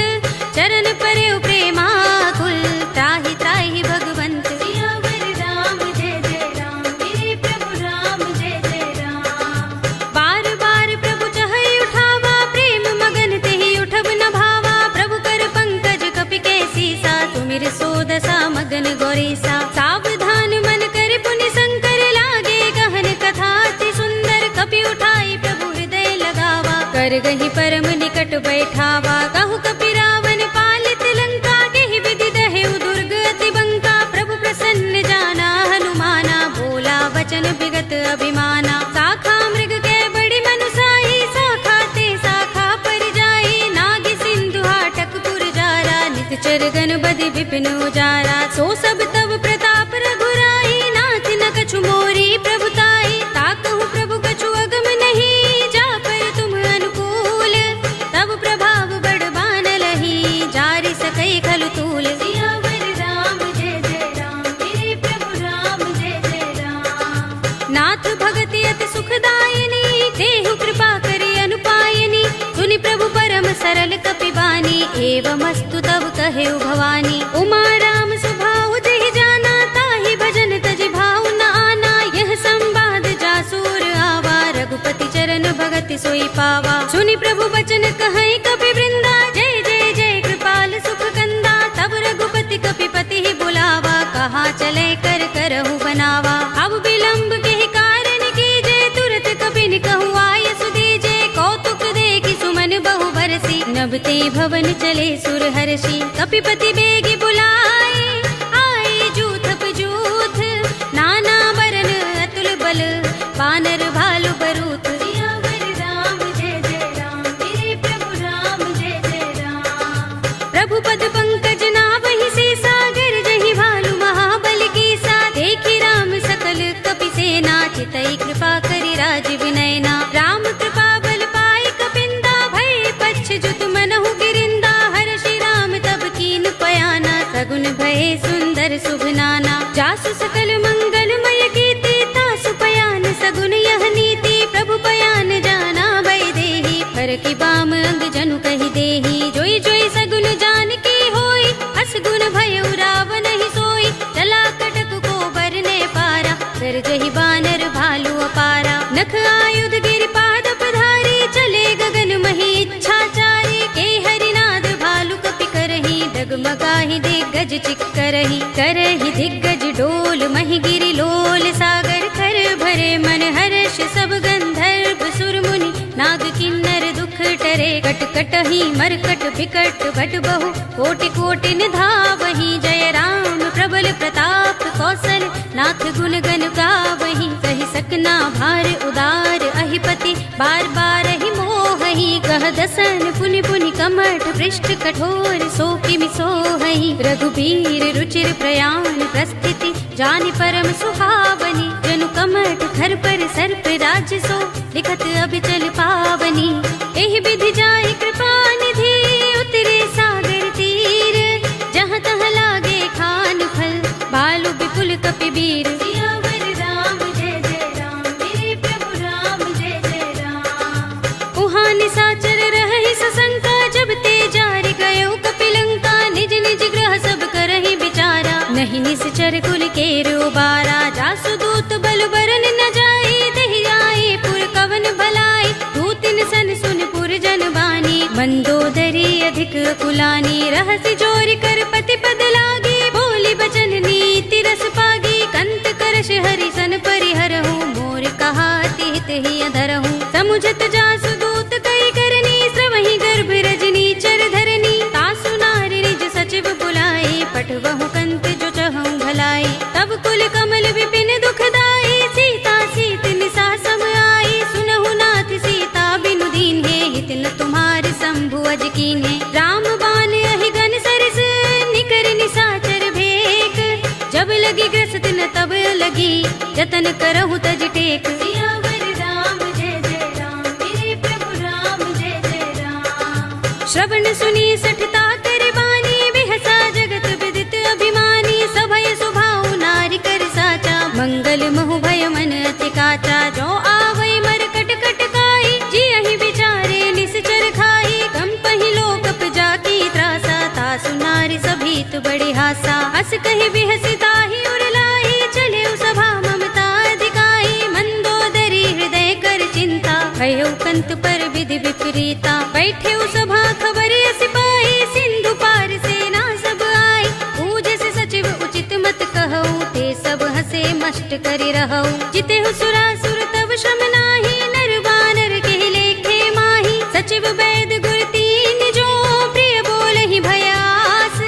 चरण परे प्रेमाकुल, त्राहि त्राहि भगवंत। सियावर राम जय जय राम, मेरे प्रभु राम जय जय राम। बार बार प्रभु चहई उठावा, प्रेम मगन तेहि उठब न भावा। प्रभु कर पंकज कपि के सीसा, तुमिर सोदसा मगन गौरीसा। सावधान मन कर पुनि शंकर, लागे गहन कथा अति सुंदर। कपि उठाई प्रभु हृदय लगावा, कर गहि परम निकट बैठावा। कहु कपि रावण पालित लंका, केहि विधि दहेउ दुर्ग अति बंका। प्रभु प्रसन्न जाना हनुमाना, बोला वचन विगत अभिमाना। साखा मृग के बड़ी मनुसाही, साखा ते साखा पर जाई। नाग सिंधु हाटक पुर जारा, नित गन बदि विपिन उजारा। सो सब तब प्रताप रघुराई, नाथ न कछु मोरी प्रभुताई। ताकहु प्रभु कछु अगम नहीं, जा पर तुम अनुकूल। तब प्रभाव बड़ बान लही, जारि सकई खलु तूल। सियावर राम जय जय राम, मेरे प्रभु राम जय जय राम। नाथ भगति अति सुखदायिनी, देहु कृपा करि अनुपायिनी। सुनि प्रभु परम सरल कपि बानी, एवमस्तु तब कहेउ भवानी। उमा राम सुभाउ जहि जाना, ताहि भजन तजि भाउ न आना। यह संवाद जासूर आवा, रघुपति चरण भगति सोई पावा। सुनि प्रभु बचन कहै कपि वृंदा, जय जय जय कृपाल सुख कंदा। तब रघुपति कपि पति ही बुलावा, कहा चले कर करहु बनावा। अब विलंब के कारण कीजे, तुरत कपि निकहु आय सुदीजे। कौतुक देखि सुमन बहु बरसी, नभते भवन चले सुर हर्षि। कपिपति बेगी बुलाए, आए जूथ जूथ। नाना बरन अतुल बल, वानर भालु बरूथ। सियावर राम जय जय राम, मेरे प्रभु राम जय जय राम। प्रभु पद पंकज नावहि से, सागर जहि भालु महाबल की सा। देखि राम सकल कपि सेना, चितई कृपा करि राज विनयना। राम कृपा बल पाई कपिंदा, भय पच्छ जुत मनहु गिरिंदा। हर्षि राम तब कीन पयाना, सगुन भय सुंदर शुभ नाना। जासु सकल मंगलमय कीर्ति, तासु पयान सगुन यह नीति। प्रभु पयान जाना भय देहि, फर की बाम अंग जनु कहि देहि। जोई जोई सगुन जान की होई, असगुन भय रावण ही सोई। चला कटक को बरने पारा, कर जहि बानर भालु अपारा। नख आयुध गिरिपाद पधारी, चले गगन मही इच्छाचारी। के हरिनाद भालु कपि करहि, डगमगाहि दिग्गज चिक्करहि। करहि दिग्गज डोल महि गिरि लोल, सागर कर भरे मन हर्ष। सब गंधर्व सुर मुनि, नाग किन्नर दुख टरे। कट कटहि मरकट बिकट भट बहु, कोटि कोटि निधावहि। जय राम महिपति बार बार ही मोहहि कह दसन पुनि पुनि कमठ पृष्ठ कठोर सो किमि सोहहि रघुबीर रुचिर प्रयाण प्रस्थिति जानि परम सुहावनी जनु कमठ घर पर सर्प राज्य सो लिखत अभिचल पावनी एहि विधि जाहि कृपा निधि उतरे सागर तीर जहाँ तहाँ लागे खान फल बालु विपुल कपिबीर सियावर राम जय जय राम मेरे प्रभु राम जय जय राम उहाँ निसाचर रहहि सशंका जब ते जारि गयो कपिलंका निज निज ग्रह सब करहि विचारा नहीं निश्चर कुल केर उबारा जासु दूत बल बरन न जाई देहि आए पुर कवन भलाई दूतिन सन सुन पुर जन बानी मंदोदरी अधिक कुलानी रहसि जोरि कर पति पद लागी बोली बचन नीति रस पागी कंत करश हरि सन परिहरहु मोर कहा तिहित ही अधरहु समुझत जासु दूत कई करनी श्रवहि गर्भ रजनी चर धरनी तासु नारि निज सचिव बुलाई पठवहु कंत जो चहु भलाई तब कुल कमल विपिन दुखदाई सीता सीत निसा सम आई सुनहु नाथ सीता बिनु दीन है हित न तुम्हारे शंभु अज कीन्हे राम बान अहि गन सरस निकर निसाचर भेक जब लगी ग्रस्त न तब लगी जतन करहु तज टेक सियावर राम जय जय राम मेरे प्रभु राम जय जय राम श्रवण सुनी सठता कर बानी बिहसा जगत विदित अभिमानी सभय सुभाव नारी कर साचा मंगल महु भय मन अति काचा जो आवै मर कट कट काई जी अहि विचारे निश्चर खाई कम पहि लोक जाकी त्रासा तासु नारी सभीत बड़े हासा हस कहि बिहसिता ही उरलाई चले सभा ममता अधिकाई मंदोदरी हृदय कर चिंता भयो कंत पर विधि विपरीता बैठे सभा खबर सिपाही सिंधु पार सेना सब आई पूज से सचिव उचित मत कहऊ ते सब हसे मष्ट करि रहऊ जिते सुरासुर तब श्रम नाही नर बानर के लेखे माही सचिव वैद गुर तीन जो प्रिय बोलहि भयास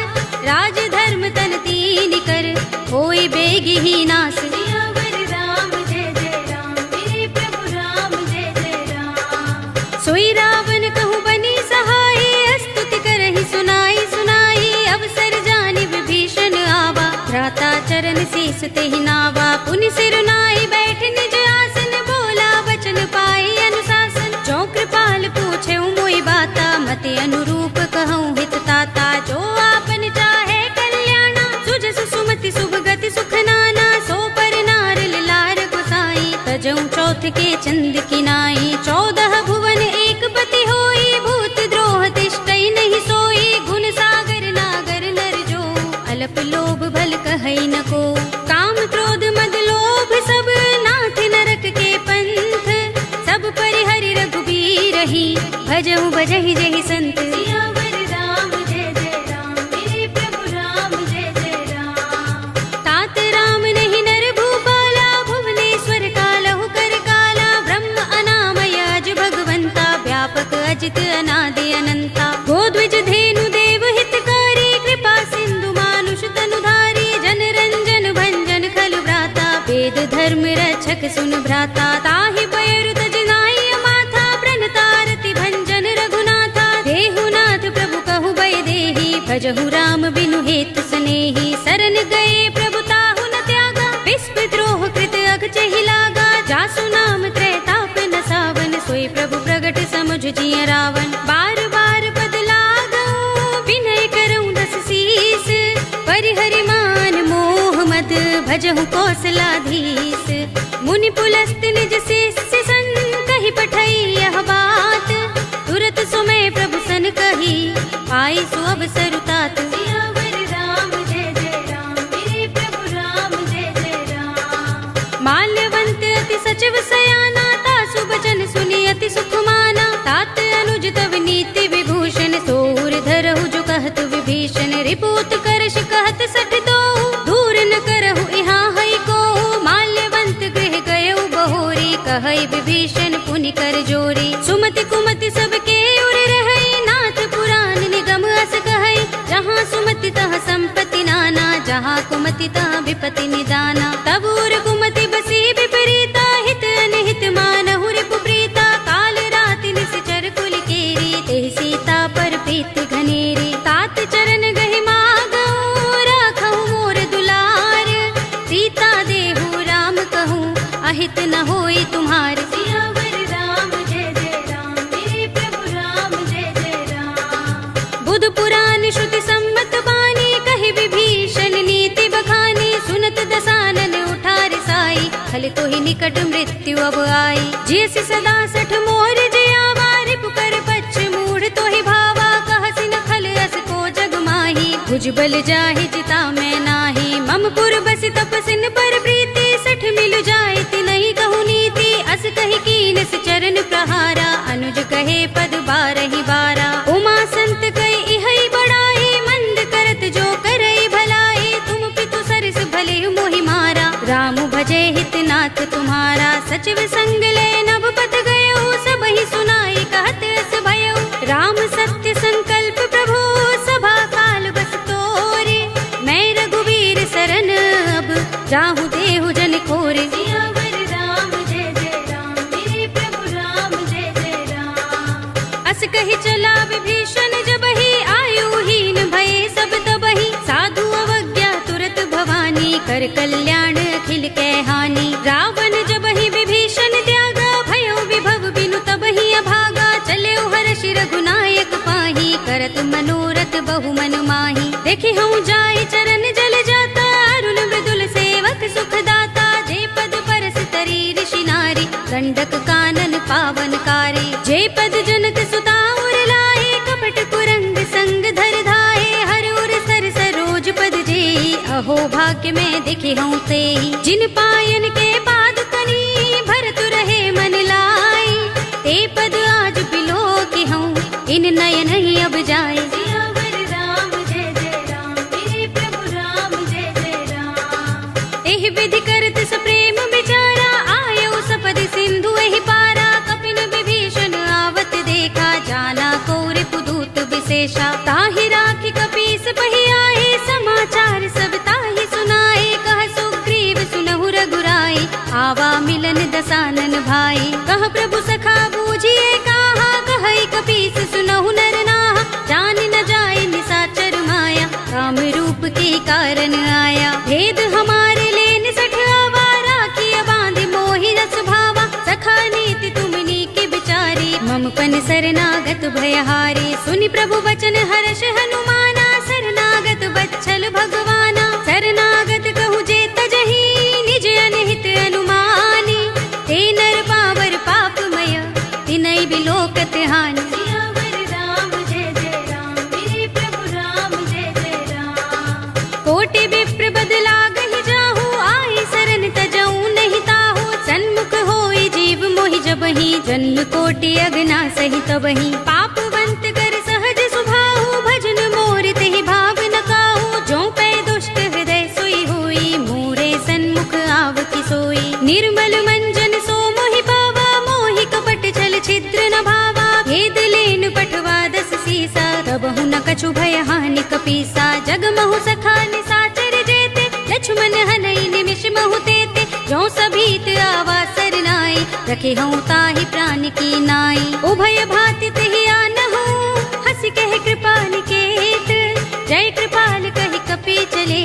राज धर्म तन तीन कर होई बेगी ही नास सियावर राम जय जय राम मेरे प्रभु राम जय जय राम सोई रावण कहु बनी सहाय स्तुति करहि सुनाई सुनाई अवसर जानि विभीषण आवा भ्राता चरण शीस तेहि नावा पुनि सिर नाई बैठ निज आसन बोला वचन पाई अनुशासन जो कृपाल पूछे मोई बाता मते अनुरूप कहूँ हित ताता जो आपन चाहे कल्याणा सुजस सुमति शुभ गति सुख नाना सो पर नार लार गोसाई तजऊ चौथ के चंद की नाई 14 भुवन एक पति होई भूत द्रोह तिष्ठई नहीं सोई गुण सागर नागर नर जो अल्प लोभ भल कहई न को काम क्रोध मद लोभ सब नाथ नरक के पंथ सब परिहरि रघुबीर ही भजहु भजहि जहि संत सियावर राम जय जय राम मेरे प्रभु राम जय जय राम तात राम नहीं नर भूपाला भुवनेश्वर कालहु कर काला ब्रह्म अनामय अज भगवंता व्यापक अजित अनादि अनंता गोद्विज धेनु देव हितकारी कृपा सिंधु मानुष तनुधारी जन रंजन भंजन खल भ्राता वेद धर्म रक्षक सुन भ्राता ताहि बयरु तजनाई माथा प्रणतारति भंजन रघुनाथा देहुनाथ प्रभु कहु भय देहि भजहु राम बिनु हेतु सनेहि सरन गए प्रभु ताहु न त्यागा विस्प द्रोह कृत अघ चहि लागा जासु नाम त्रैताप न सावन सोई प्रभु प्रगट समुझ जिय रावण बार बार पद लागऊ विनय करऊं दस शीस परिहरि मान मोह मद भजहु कौशलाधीश मुनि पुलस्त निज शिष्य सन कहि पठई यह बात तुरत सुमय प्रभु सन कही पाई सु अवसर तात सियावर राम जय जय राम मेरे प्रभु राम जय जय राम माल्यवंत अति सचिव सयाना तासु बचन सुनि अति सुख माना तात अनुज तव नीति विभूषण सोर धरहु जो कहत विभीषण रिपुत करश कहत सठ दो दूर न करहु यहाँ हई को माल्यवंत गृह गयउ बहोरी कहई विभीषण पुनि कर जोरी सुमति कुमति सबके उर रहई नाथ पुराण निगम अस कहई जहाँ सुमति तह संपत्ति नाना जहाँ कुमति तह विपति निदाना तब उर कुमति बसी विपरीता हित अनहित मानहु रिपु प्रीता खल तो ही निकट मृत्यु अब आई। जिस सदा सठ मोर जियावा रिपु कर पच्छ मूढ़ तो ही भावा कहसि न खल अस को जग माही। भुजबल जाहि जिता मैं नाही ममपुर बस तपसिन पर प्रीति सठ मिल जाए तिनहि कहु नीति। अस कहि कीनस चरण प्रहारा अनुज कहे पद बारहि बारा। उमा संत कई इहै बड़ाई मंद करत जो करई भलाई। तुम पितु सरस भले मोहि मारा राम भजे हितनाथ तुम्हारा। सचिव संग ले नभ पत गयो सबहि सुनाई कहत अस भयो। राम सत्य संकल्प प्रभु सभा काल बस तोरे। मैं रघुवीर सरन अब जाहु देहु जन खोरे। सियावर राम जय जय राम मेरे प्रभु राम जय जय राम। अस कहि चला विभीषण जबहि आयुहीन भये सब तबहि। साधु अवज्ञा तुरत भवानी कर कल्याण अखिल कै हानि। रावण जबहि विभीषण त्यागा भयो विभव बिनु तबहि अभागा। चले हर्ष रघुनायक पाही करत मनोरथ बहु मन माही। देखि हूँ जाय चरण जल जाता अरुण मृदुल सेवक सुख दाता। जे पद परस तरी ऋषि नारी गंडक कानन पावन कारी। जे पद जनक सुता उर लाए कपट कुरंग संग धर धाये। हर उर सर सरोज पद जेहि अहो भाग्य में दिखे हूँ तेहि। जिन पायन के पाद तनी भरत रहे मन लाई। ते पद आज बिलो के हूँ इन नयन ही अब जाए। सियावर राम जय जय राम मेरे प्रभु राम जय जय राम। एहि विधि करत सप्रेम विचारा आयो सपदि सिंधु एहि पारा। कपिन विभीषण आवत देखा जाना कौरि पुदूत विशेषा। ताहि राखी कपीस पहि आए समाचार सब ताहि सुनाए। कह सुग्रीव सुनहु रघुराई आवा मिलन दसानन भाई। कह प्रभु सखा बूझिए कहा कहई कपीस सुनहु नर नाहा। जान न जाए निसाचर माया काम रूप के कारण आया। भेद हमारे लेन सठ आवारा किया बांध मोहि रस भावा। सखा नीति तुमनी के बिचारी ममपन शरणागत भयहारी। सुनि प्रभु वचन हर्ष हनुमाना शरणागत वत्सल भगवाना। शरणागत कहु जे तजहि निज अनहित अनुमानी। ते नर पावर पापमय तिनै बिलोकत हानि। सियावर राम जय जय राम मेरे प्रभु राम जय जय राम। कोटि विप्र बदला गहि जाहु आई शरण तजऊ नहीं ताहु। सन्मुख होई जीव मोहि जबहि जन्म कोटि अगना सहि तबहि। पापवंत कर सहज सुभाहु भजन मोर तेहि भाव न काहू। जो पै दुष्ट हृदय सोई होई मोरे सन्मुख आव की सोई। निर्मल मंजन सो मोहि पावा मोहि कपट छल छिद्र न भावा। भेद लेन पठवा दस सीसा तबहु न कछु भय हानि कपीसा। जग महु सखा निसाचर जेते लक्ष्मण हनई निमिष महु तेते। जो सभीत आवा सरनाई रखे हूँ ताहि प्राण की नाई। उभय भाति तेहि आनहु हंस कह कृपाल केत। जय कृपाल कहि कपि चले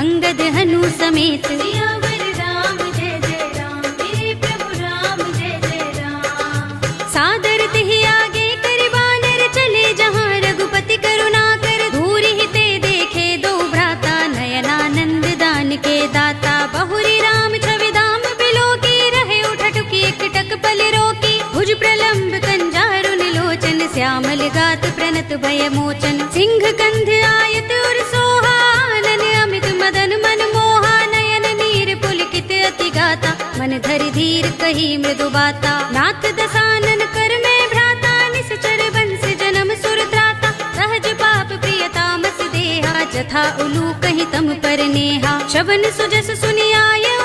अंगद हनु समेत। सियावर राम जय जय राम मेरे प्रभु राम जय जय राम। सादर तेहि आगे करि बानर चले जहाँ रघुपति करुणा कर। दूरि ही ते देखे दो भ्राता नयनानंद दान के दाता। बहुरी राम छवि धाम बिलो की रहे उठटुकी एकटक पल रोकी। भुज प्रलंब कंजारुन लोचन श्यामल गात प्रणत भय मोचन। सिंह कंध आयत उर सोहा आनन अमित मदन मन मोहा। नयन नीर पुलकित अति गाता मन धरि धीर कही मृदु बाता। नाथ दसानन कर में भ्राता निश्चर बंस जन्म सुर त्राता। सहज पाप प्रिय तामस देहा जथा उलू कहि तम पर नेहा। शबन सुजस सुनि आयो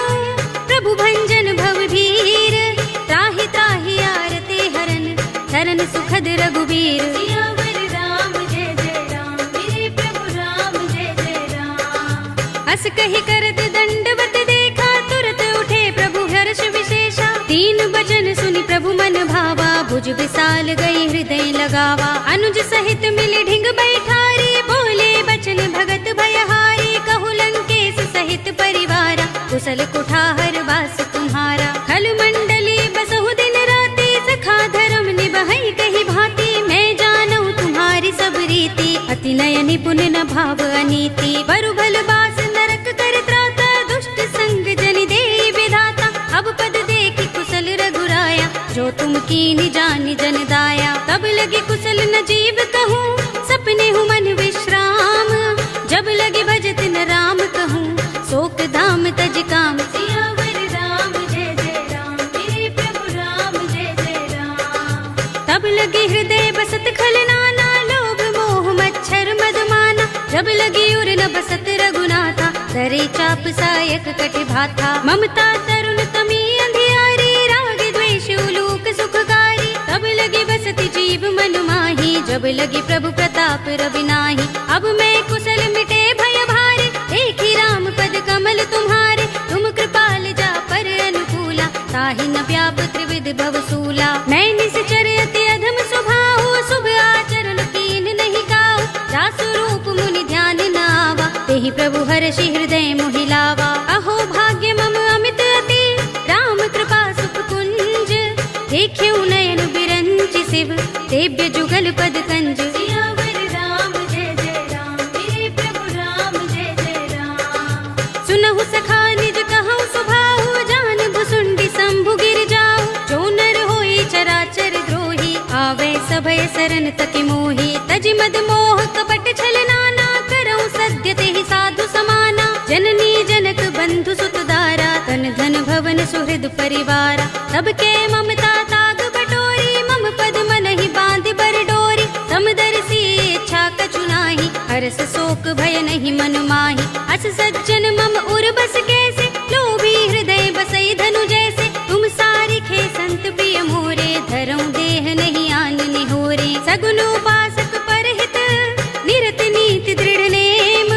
प्रभु भंजन भव भीर। त्राहि त्राहि आरते हरन चरण सुखद रघुबीर। सियावर राम जय जय राम मेरे प्रभु राम जय जय राम। अस कहि करत दंडवत देखा तुरत उठे प्रभु हर्ष विशेषा। तीन वचन सुनि प्रभु मन भावा भुज विशाल गई हृदय लगावा। अनुज सहित मिल ढिंग बैठारी बोले बचन भगत भयहारी। कहु लंकेश सहित परिवारा कुशल कुठार वास तुम्हारा। खल मंडली बसहु दिन राति सखा धर्म निबहै कही भांति। मैं जानू तुम्हारी सब रीति अति नय निपुण न भाव अनीति। बरु भल बास नरक कर त्राता दुष्ट संग जन देई विधाता। कीन जान जन दाया। तब लगी कुशल न जीव कहूँ, सपने हूँ मन विश्राम। जब लगी भजत न राम कहूँ, शोक धाम तज काम। सियावर राम जय जय राम, मेरे प्रभु राम जय जय राम। तब लगी हृदय बसत खलनाना, लोभ मोह मच्छर मदमाना। जब लगी उर न बसत रघुनाथा, करे चाप सायक कटि भाथा। ममता तरुण तमी अंधियारी, राग द्वेष उलूक सुखकारी। तब लगी बसती जीव मन माही, जब लगी प्रभु प्रताप रवि नाही। अब मैं कुशल मिटे भय भारे, देखी राम पद कमल तुम्हारे। तुम कृपाल जा पर अनुकूला, ताहि न व्याप त्रिविध भवसूला। मैं निश्चर अति अधम स्वभाव, शुभ आचरण कीन नहीं काऊ। जासु रूप मुनि ध्यान न आवा, तेहि प्रभु हर्षि हृदय मोहि लावा। अहो भाग्य मम अमित अति, राम कृपा सुख कुंज। देख्यउ नयन बिरंचि शिव, सेव्य जुगल पद कंज। सियावर राम जय जय राम, मेरे प्रभु राम जय जय राम। सुनहु सखा निज कहु सुभाहु, जान भुसुंडी शंभु गिर जाऊ। जो नर होई चराचर द्रोही, आवे सभय सरन तति मोही। तजि मद मोह कपट छल नाना, करऊं सद्य तेहि साधु समाना। जननी जनक बंधु सुत दारा, तन धन भवन सुहृद परिवारा। सबके ममता ताग बटोरी, मम पद मनहि बांधि बर डोरी। समदर्शी इच्छा कछु नाही, हरस शोक भय नहीं मन माही। अस सज्जन मम उर बस कैसे, लोभी हृदय बसई धनु जैसे। तुम सारिखे संत प्रिय मोरे, धरऊं देह नहीं आन निहोरे। सगुन उपासक परहित, निरत नीति दृढ़ नेम।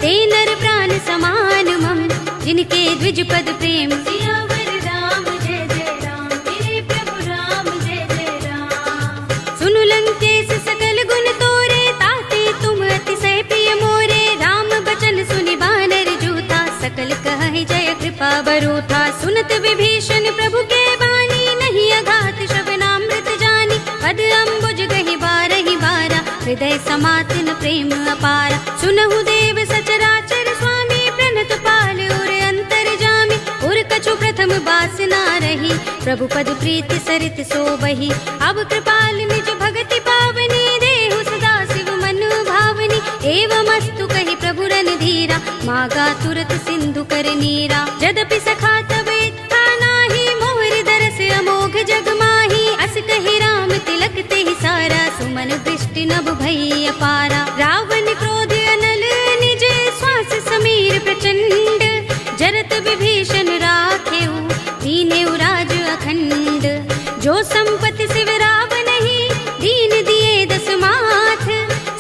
ते नर प्राण समान मम, जिनके द्विज पद प्रेम। सियावर राम जय जय राम, मेरे प्रभु राम जय जय राम। सुनु लंकेश सकल गुण तोरे, ताते तुम अतिशय प्रिय मोरे। राम बचन सुनि बानर जूथा, सकल कहहि जय कृपा बरूथा। सुनत विभीषण प्रभु के बानी, नहीं अघात श्रवणामृत जानी। पद अम्बुज गहि बारहि बारा, हृदय समातन प्रेम अपारा। सुनहु देव सचराचर स्वामी, प्रणत पाल उर अंतर जामी। उर कछु प्रथम बासना रही, प्रभु पद प्रीति सरित सोबही। अब कृपाल निज भगति पावनी, देहु सदा शिव मन भावनी। एवमस्तु कहि प्रभु रणधीरा, मागा तुरत सिंधु कर नीरा। यद्यपि सखा तब इच्छा नाही, मोहर दरस अमोघ जग माही। अस कहि राम तिलक तेहि सारा, सुमन दृष्टि नभ भई अपारा। रावण क्रोध अनल निज, श्वास समीर प्रचंड। जरत विभीषण राखेउ, दीनेउ राज अखंड। जो संपत्ति शिव रावण ही, दीन दिए दस माथ।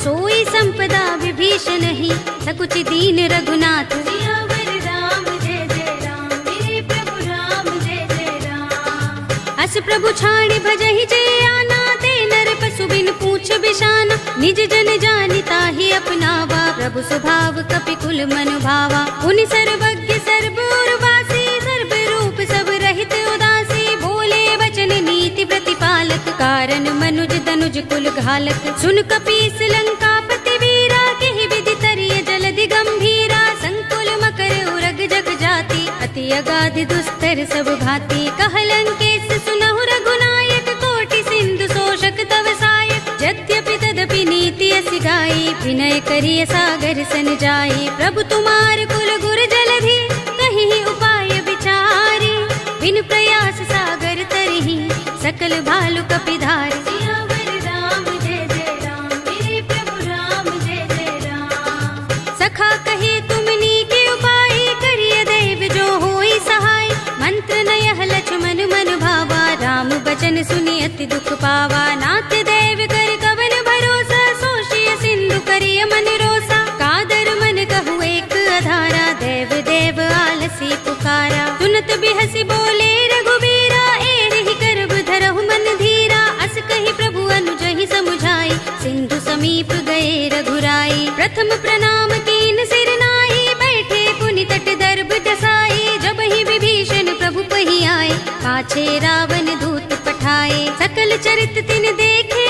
सोई संपदा विभीषण ही, सकुच दीन रघुनाथ। सियावर राम जय जय राम, मेरे प्रभु राम जय जय राम। अस प्रभु छाड़ भजहि जय आना, ते नर पशु बिन पूछ बिशाना। निज जन जानिता ही अपनावा, प्रभु स्वभाव कपि कुल मन भावा। उन सर्वज्ञ सर्व उर्वासी, सर्व रूप सब रहित उदासी। बोले वचन नीति प्रतिपालक, कारण मनुज तनुज कुल घालक। सुन कपीस लंकापति वीरा, केहि विधि तरिय जलधि गंभीरा। संकुल मकर उरग जग जाति, अति अगाध दुस्तर सब भांति। कह लंकेश सुनहु रघुनायक, कोटि सिंधु शोषक तव सायक। यद्यपि तदपि नीति असि गाई, विनय करिय सागर सन जाई। प्रभु तुमार कुल गुर जलधि, कहीं उपाय विचारी। बिन प्रयास सागर तरही, सकल भालु कपिधारी। सियावर राम जय जय राम, मेरे प्रभु राम जय जय राम। सखा कहे तुमनी के उपाय, करिय दैव जो होई सहाय। मंत्र नयह लक्ष्मण मन भावा, राम बचन सुनि अति दुख पावा। नाथ दैव कर कवन भरोसा, सोषिय सिंधु करिय मन रोसा। कादर मन कहु एक अधारा, देव देव आलसी पुकारा। सुनत बिहसी बोले रघुबीरा, एहि करब धरहु मन धीरा। अस कहि प्रभु अनुजहि समुझाई, सिंधु समीप गए रघुराई। प्रथम प्रणाम कीन सिर नाई, बैठे पुनि तट दर्भ दसाई। जब ही विभीषण प्रभु पहि आए, पाछे रावण दूत पठाए। सकल चरित तिन देखे,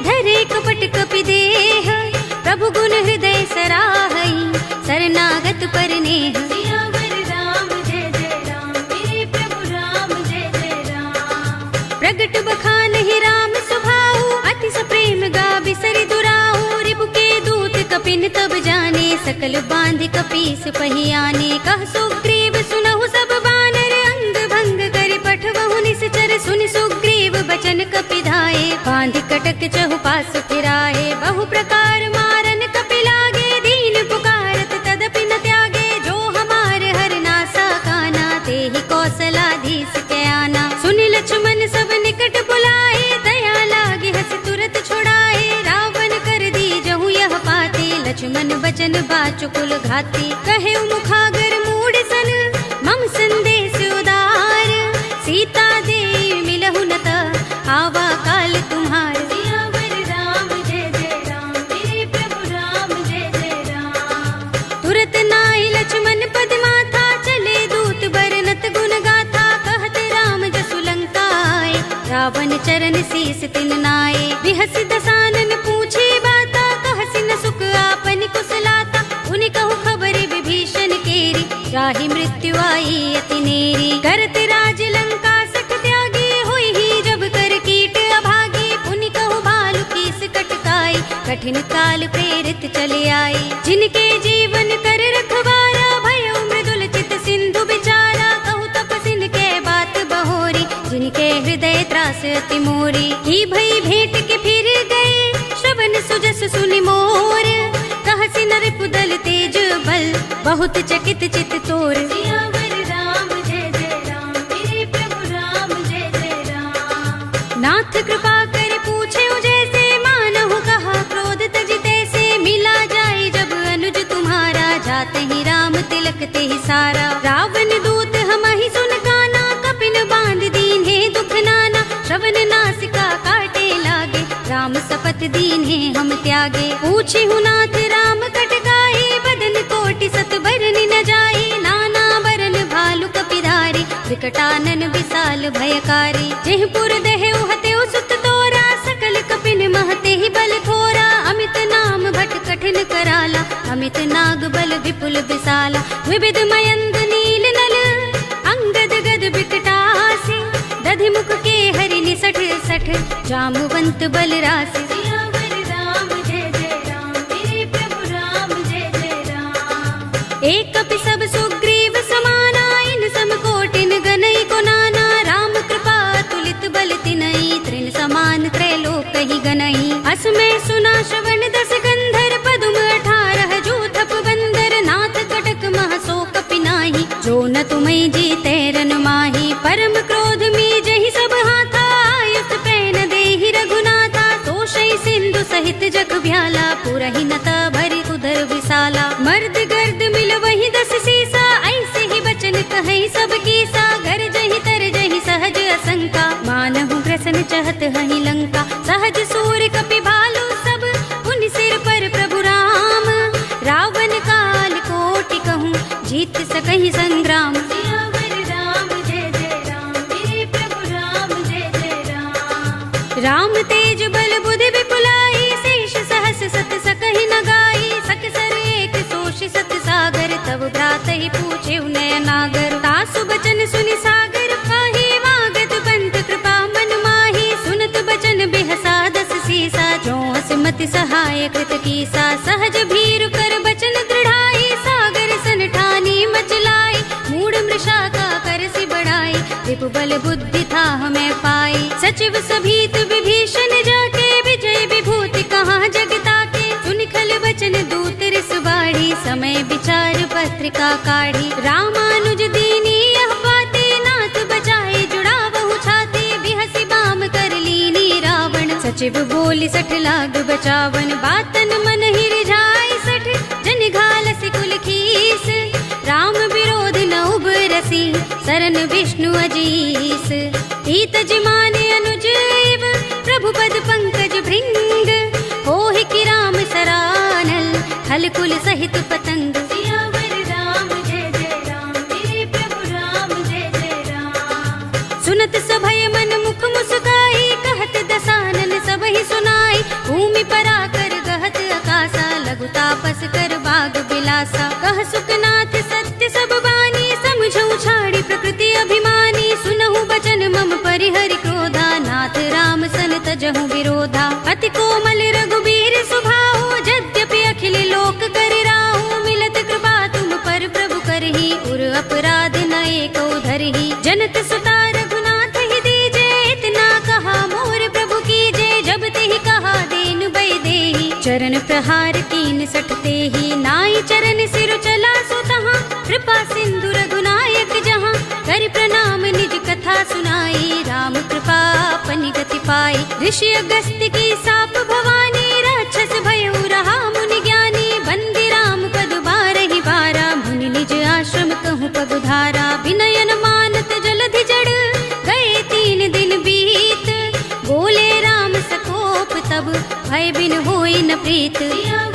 धरे कपट कपि देह। प्रभु गुण हृदय सराहई, शरणागत पर नेह। सियावर राम जय जय राम, मेरे प्रभु राम जय जय राम। प्रगट बख सकल बांध कपीस पहियाने। कह सुग्रीव सुनहु सब बानर अंग भंग कर पठवहु निश्चर। सुनि सुग्रीव बचन कपिधाए बांध कटक चहुपास फिराए। बहु प्रकार मारन कपि लागे दीन पुकारत तदपि न त्यागे। जो हमार हरनासा काना तेहि कौशलाधीश के आना। सुनि लक्ष्मण सब निकट बुलाए दया लागे हस तुरत छुड़ाए। रावण कर दी जहु यह पाते लक्ष्मण बचन बाचुकुल घाती। कहे मुखागर मूड सन मम संदेश उदार। सीता दे मिलहु न त आवा काल तुम्हार। सियावर राम जय जय राम मेरे प्रभु राम जय जय राम। तुरत नाई लक्ष्मण पद माथा चले दूत बरनत गुण गाथा। कहत राम जसु लंका आए रावण चरण शीस तिन नाए। बिहस दसानन पूछे बाता कहसि न सुख आपन कुशलाता। उनि कहु खबर विभीषण केरी राहि मृत्यु आई अति नेरी। करत राज लंका सठ त्यागी हुई ही जब कर कीट अभागी। पुनि कहु भालु कीस कटकाई कठिन काल प्रेरित चले आई। जिनके जीवन कर रखवारा भयो मृदुल चित सिंधु बिचारा। कहु तपसिन के बात बहोरी जिनके हृदय त्रास अति मोरी। की भई भेंट के फिर गए श्रवण सुजस सुनि मोर। कहसि नर पुदल तेज बल बहुत चकित चित तोर। सियावर राम जय जय राम मेरे प्रभु राम जय जय राम। नाथ कृपा कर पूछे जैसे मानहु कहा क्रोध तजिते से। मिला जाए जब अनुज तुम्हारा जाते ही राम तिलक ते ही सारा। रावण दूत हमहि सुन काना कपिन बांध दीन्हे दुख नाना। श्रवण नासिका काटे लागे राम शपथ दीन्हे हम त्यागे। पूछे नाथ राम कटकाई बदन कोटि सत बरन न जाए। नाना बरन भालु कपिधारी विकटानन विशाल भयकारी। जेहपुर देहु हतेउ सुत तोरा सकल कपिन महते ही बल थोरा। अमित नाम भट कठिन कराला अमित नाग बल विपुल विशाला। विविध मयंग नील नल अंगद गद बिकटासी। दधि मुख के हरि निसठ सठ जामवंत बल राशि। सियावर राम जय जय राम मेरे प्रभु राम जय जय राम। एक कपि सब सुग्रीव समाना इन सम कोटिन गनई को नाना। राम कृपा तुलित बल तिनई त्रिन समान त्रैलोक ही गनई। असमय सुना श्रवण दस गंधर पदुम 18 जूथप बंदर। नाथ कटक मह सो कपि नाही जो न तुम्हें जीते रन माही। परम क्रोध में जहि सब हाथा आयुष पैन देहि रघुनाथा। तोषै सिंधु सहित जग भ्याला पुरहि नता भरि उधर विशाला। मर्द गर्द मिल वही 10 सीसा ऐसे ही बचन कहे सब कीसा। घर जहि तर जहि सहज असंका मानहु ग्रसन चहत हहि लंका। सहज सूर कपि भालु सब उन सिर पर प्रभु राम। रावण काल कोटि कहूँ जीत सकहि संग्राम। सियावर राम जय जय राम मेरे प्रभु राम जय जय राम। राम तेज बल बुद्धि विपुलाई शेष सहस सत सकहि न गाई। सकसर एक सोष सत सागर तब भ्रात ही पूछे नय नागर। तासु बचन सुनि सागर पाहि वागत पंत कृपा मन माही। सुनत बचन बिहसा 10 सीसा जो असमति सहाय कृत कीसा। सहज भीरु कर बचन दृढ़ाई सागर सन ठानी मचलाई। मूढ़ मृषा का कर सि बढ़ाई विपु बल बुद्धि था हमें पाई। सचिव सभीत विभीषण जाके विजय विभूति कहाँ जगता के। सुनि खल बचन दूत रिस बाढ़ी समय विचार पत्रिका काढ़ी। रामानुज दीनी यह बाते नाथ बचाए जुड़ावहु छाते। बिहसि बाम कर लीनी रावण सचिव बोली 60 लाग बचावन। बातन मन ही रिझाई 60 जन घालसि कुल खीस। राम विरोध न उबरसी सरन विष्णु अजीस। ईत जिमाने अनुज एव प्रभु पद पंकज भृंग। होहि कि राम सरानल खल कुल सहित पतंग। सियावर राम जय जय राम मेरे प्रभु राम जय जय राम। सुनत सभय मन मुख मुस्काई कहत दसानन सबहि सुनाई। भूमि परा कर गहत आकाशा लघु तापस कर बाग बिलासा। कह सुखनाथ सत्य सब बानी समझऊ छाड़ी प्रकृति अभिमानी। सुनहु बचन मम परिहरि क्रोधा नाथ राम सन तजहु विरोधा। अति कोमल रघुबीर सुभाऊ यद्यपि अखिल लोक कर राहु। हार कीन सठते ही नाई चरण सिर चला सो तहाँ कृपा सिंधु रघुनायक जहाँ कर प्रणाम निज कथा सुनाई राम कृपा अपनी गति पाई ऋषि अगस्त्य की साप भवानी राक्षस भयउ रहा मुनि ज्ञानी बंदी राम पद बारहि बारा मुनि निज आश्रम कहूँ पगुधारा विनयन मानत जलधि जड़ गए 3 दिन बीत बोले राम सकोप तब भय बिन होई न प्रीत राम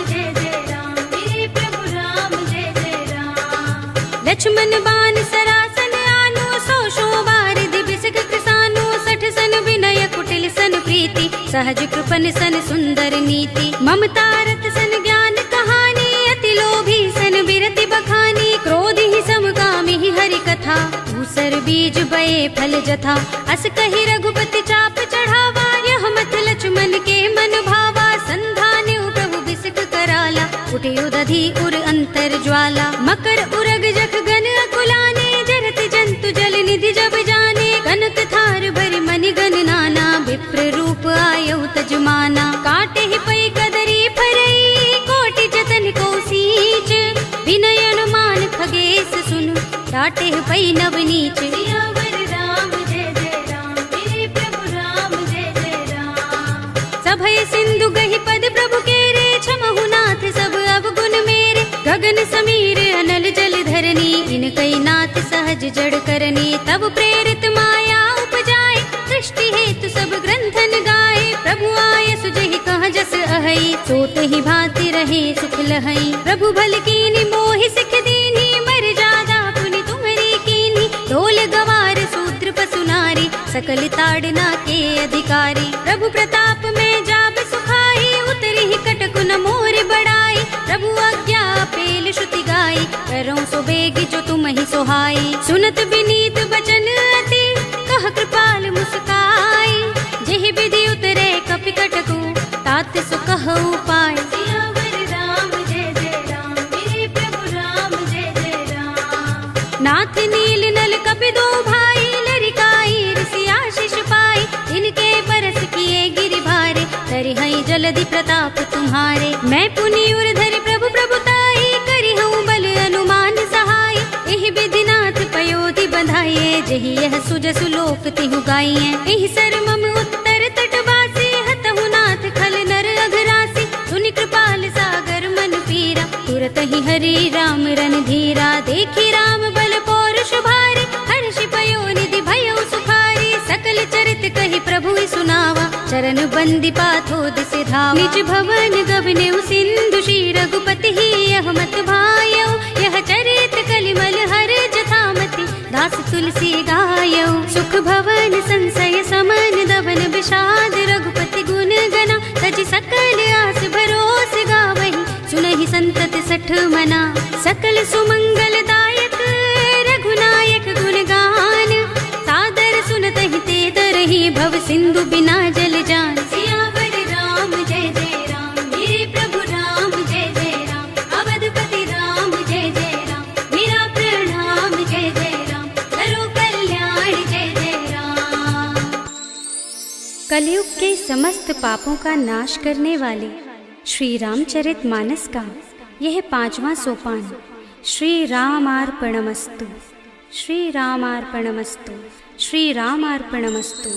जय जय राम मेरे प्रभु राम जय जय राम लक्ष्मण बाण सरासन आनो 100 बार दिबिसक कृसानो 60 सन विनय कुटिल सन प्रीति सहज कृपन सन सुंदर नीति ममता रत सन ज्ञान कहानी अति लोभी सन बिरति बखानी क्रोध ही समकामी ही हरि कथा दूसर बीज बये फल जथा अस कहि रघुपति चाप चढ़ावा यह मत लक्ष्मण के मन भावा संधान प्रभु बिसक कराला उठे उदधि उर अंतर ज्वाला मकर उरग जख गन अकुलाने जरत जंतु जल निधि जब जाने कनक थार भरि मनि गन नाना विप्र रूप आयु तजमाना काटे ही पै कदरी फरई कोटि जतन को सींच विनयन मान खगेश सुन डाटे पै नवनीच राम जय जय राम मेरे प्रभु राम जय जय राम सभय सिंधु गहि पद प्रभु केरे क्षमहु नाथ सब अवगुण मेरे गगन समीर अनल जल धरनी इन कई नाथ सहज जड़ करनी तब प्रेरित माया उपजाए सृष्टि हेतु सब ग्रंथन गाए प्रभु आय सुजहि कह जस अहई सोत ही भांति रहे सुख लहई प्रभु भल कीनी मोहि सिख दीनी मर जादा पुनि तुम्हरी कीनी ढोल गवार सूत्र पसु नारी सकल ताड़ना के अधिकारी प्रभु प्रताप में जाब सुखाई उतरी ही कटकु न मोर बढ़ाई प्रभु आज्ञा पेल श्रुति गाई करो सो बेग जो तुम ही सोहाई सुनत विनीत बचन अति कह कृपाल मुस्काई जेहि विधि उतरे कपि कटकु तात सु कहु पाय राम जय जय राम मेरे प्रभु राम जय जय राम नाथ नील नल कपि दो भाई लरिकाई ऋषि आशीष पाई इनके परस किए गिरि भारे तरि हई जलधि प्रताप तुम्हारे मैं पुनि उर्धर प्रभु प्रभुताई करि हूँ बल अनुमान सहाय एहि विधि नाथ पयोधि बंधाइए जेहि यह सुजसु लोक तिहु गाइए एहि सर मम उत्तर तटवासी हतहु नाथ खल नर अघरासी सुनि कृपाल सागर मन पीरा तुरत ही हरि राम रन धीरा देखी राम बल पौरुष भारी हर्षि पयो निधि भयो सुखारी सकल चरित कहि प्रभु सुनावा चरण बंदी पाथोद से धावा निज भवन गबने सिंधु श्री रघुपति ही यह मत भायो यह चरित कलिमल हर जथामति दास तुलसी गायो सुख भवन संशय समन दवन विषाद रघुपति गुण गना तज सकल आस भरोस गावहि सुनहि संतत सठ मना सकल सुमंगल दायक रघुनायक गुण गान सादर सुनतहि ते तरहि भव सिंधु बिना जल जान सियावर राम जय जय राम मेरे प्रभु राम जय जय राम अवधपति राम जय जय राम मेरा प्रणाम जय जय राम करो कल्याण जय जय राम कलयुग के समस्त पापों का नाश करने वाले श्री रामचरित मानस का यह 5वां सोपान श्री रामार्पणमस्तु श्री रामार्पणमस्तु श्री रामार्पणमस्तु।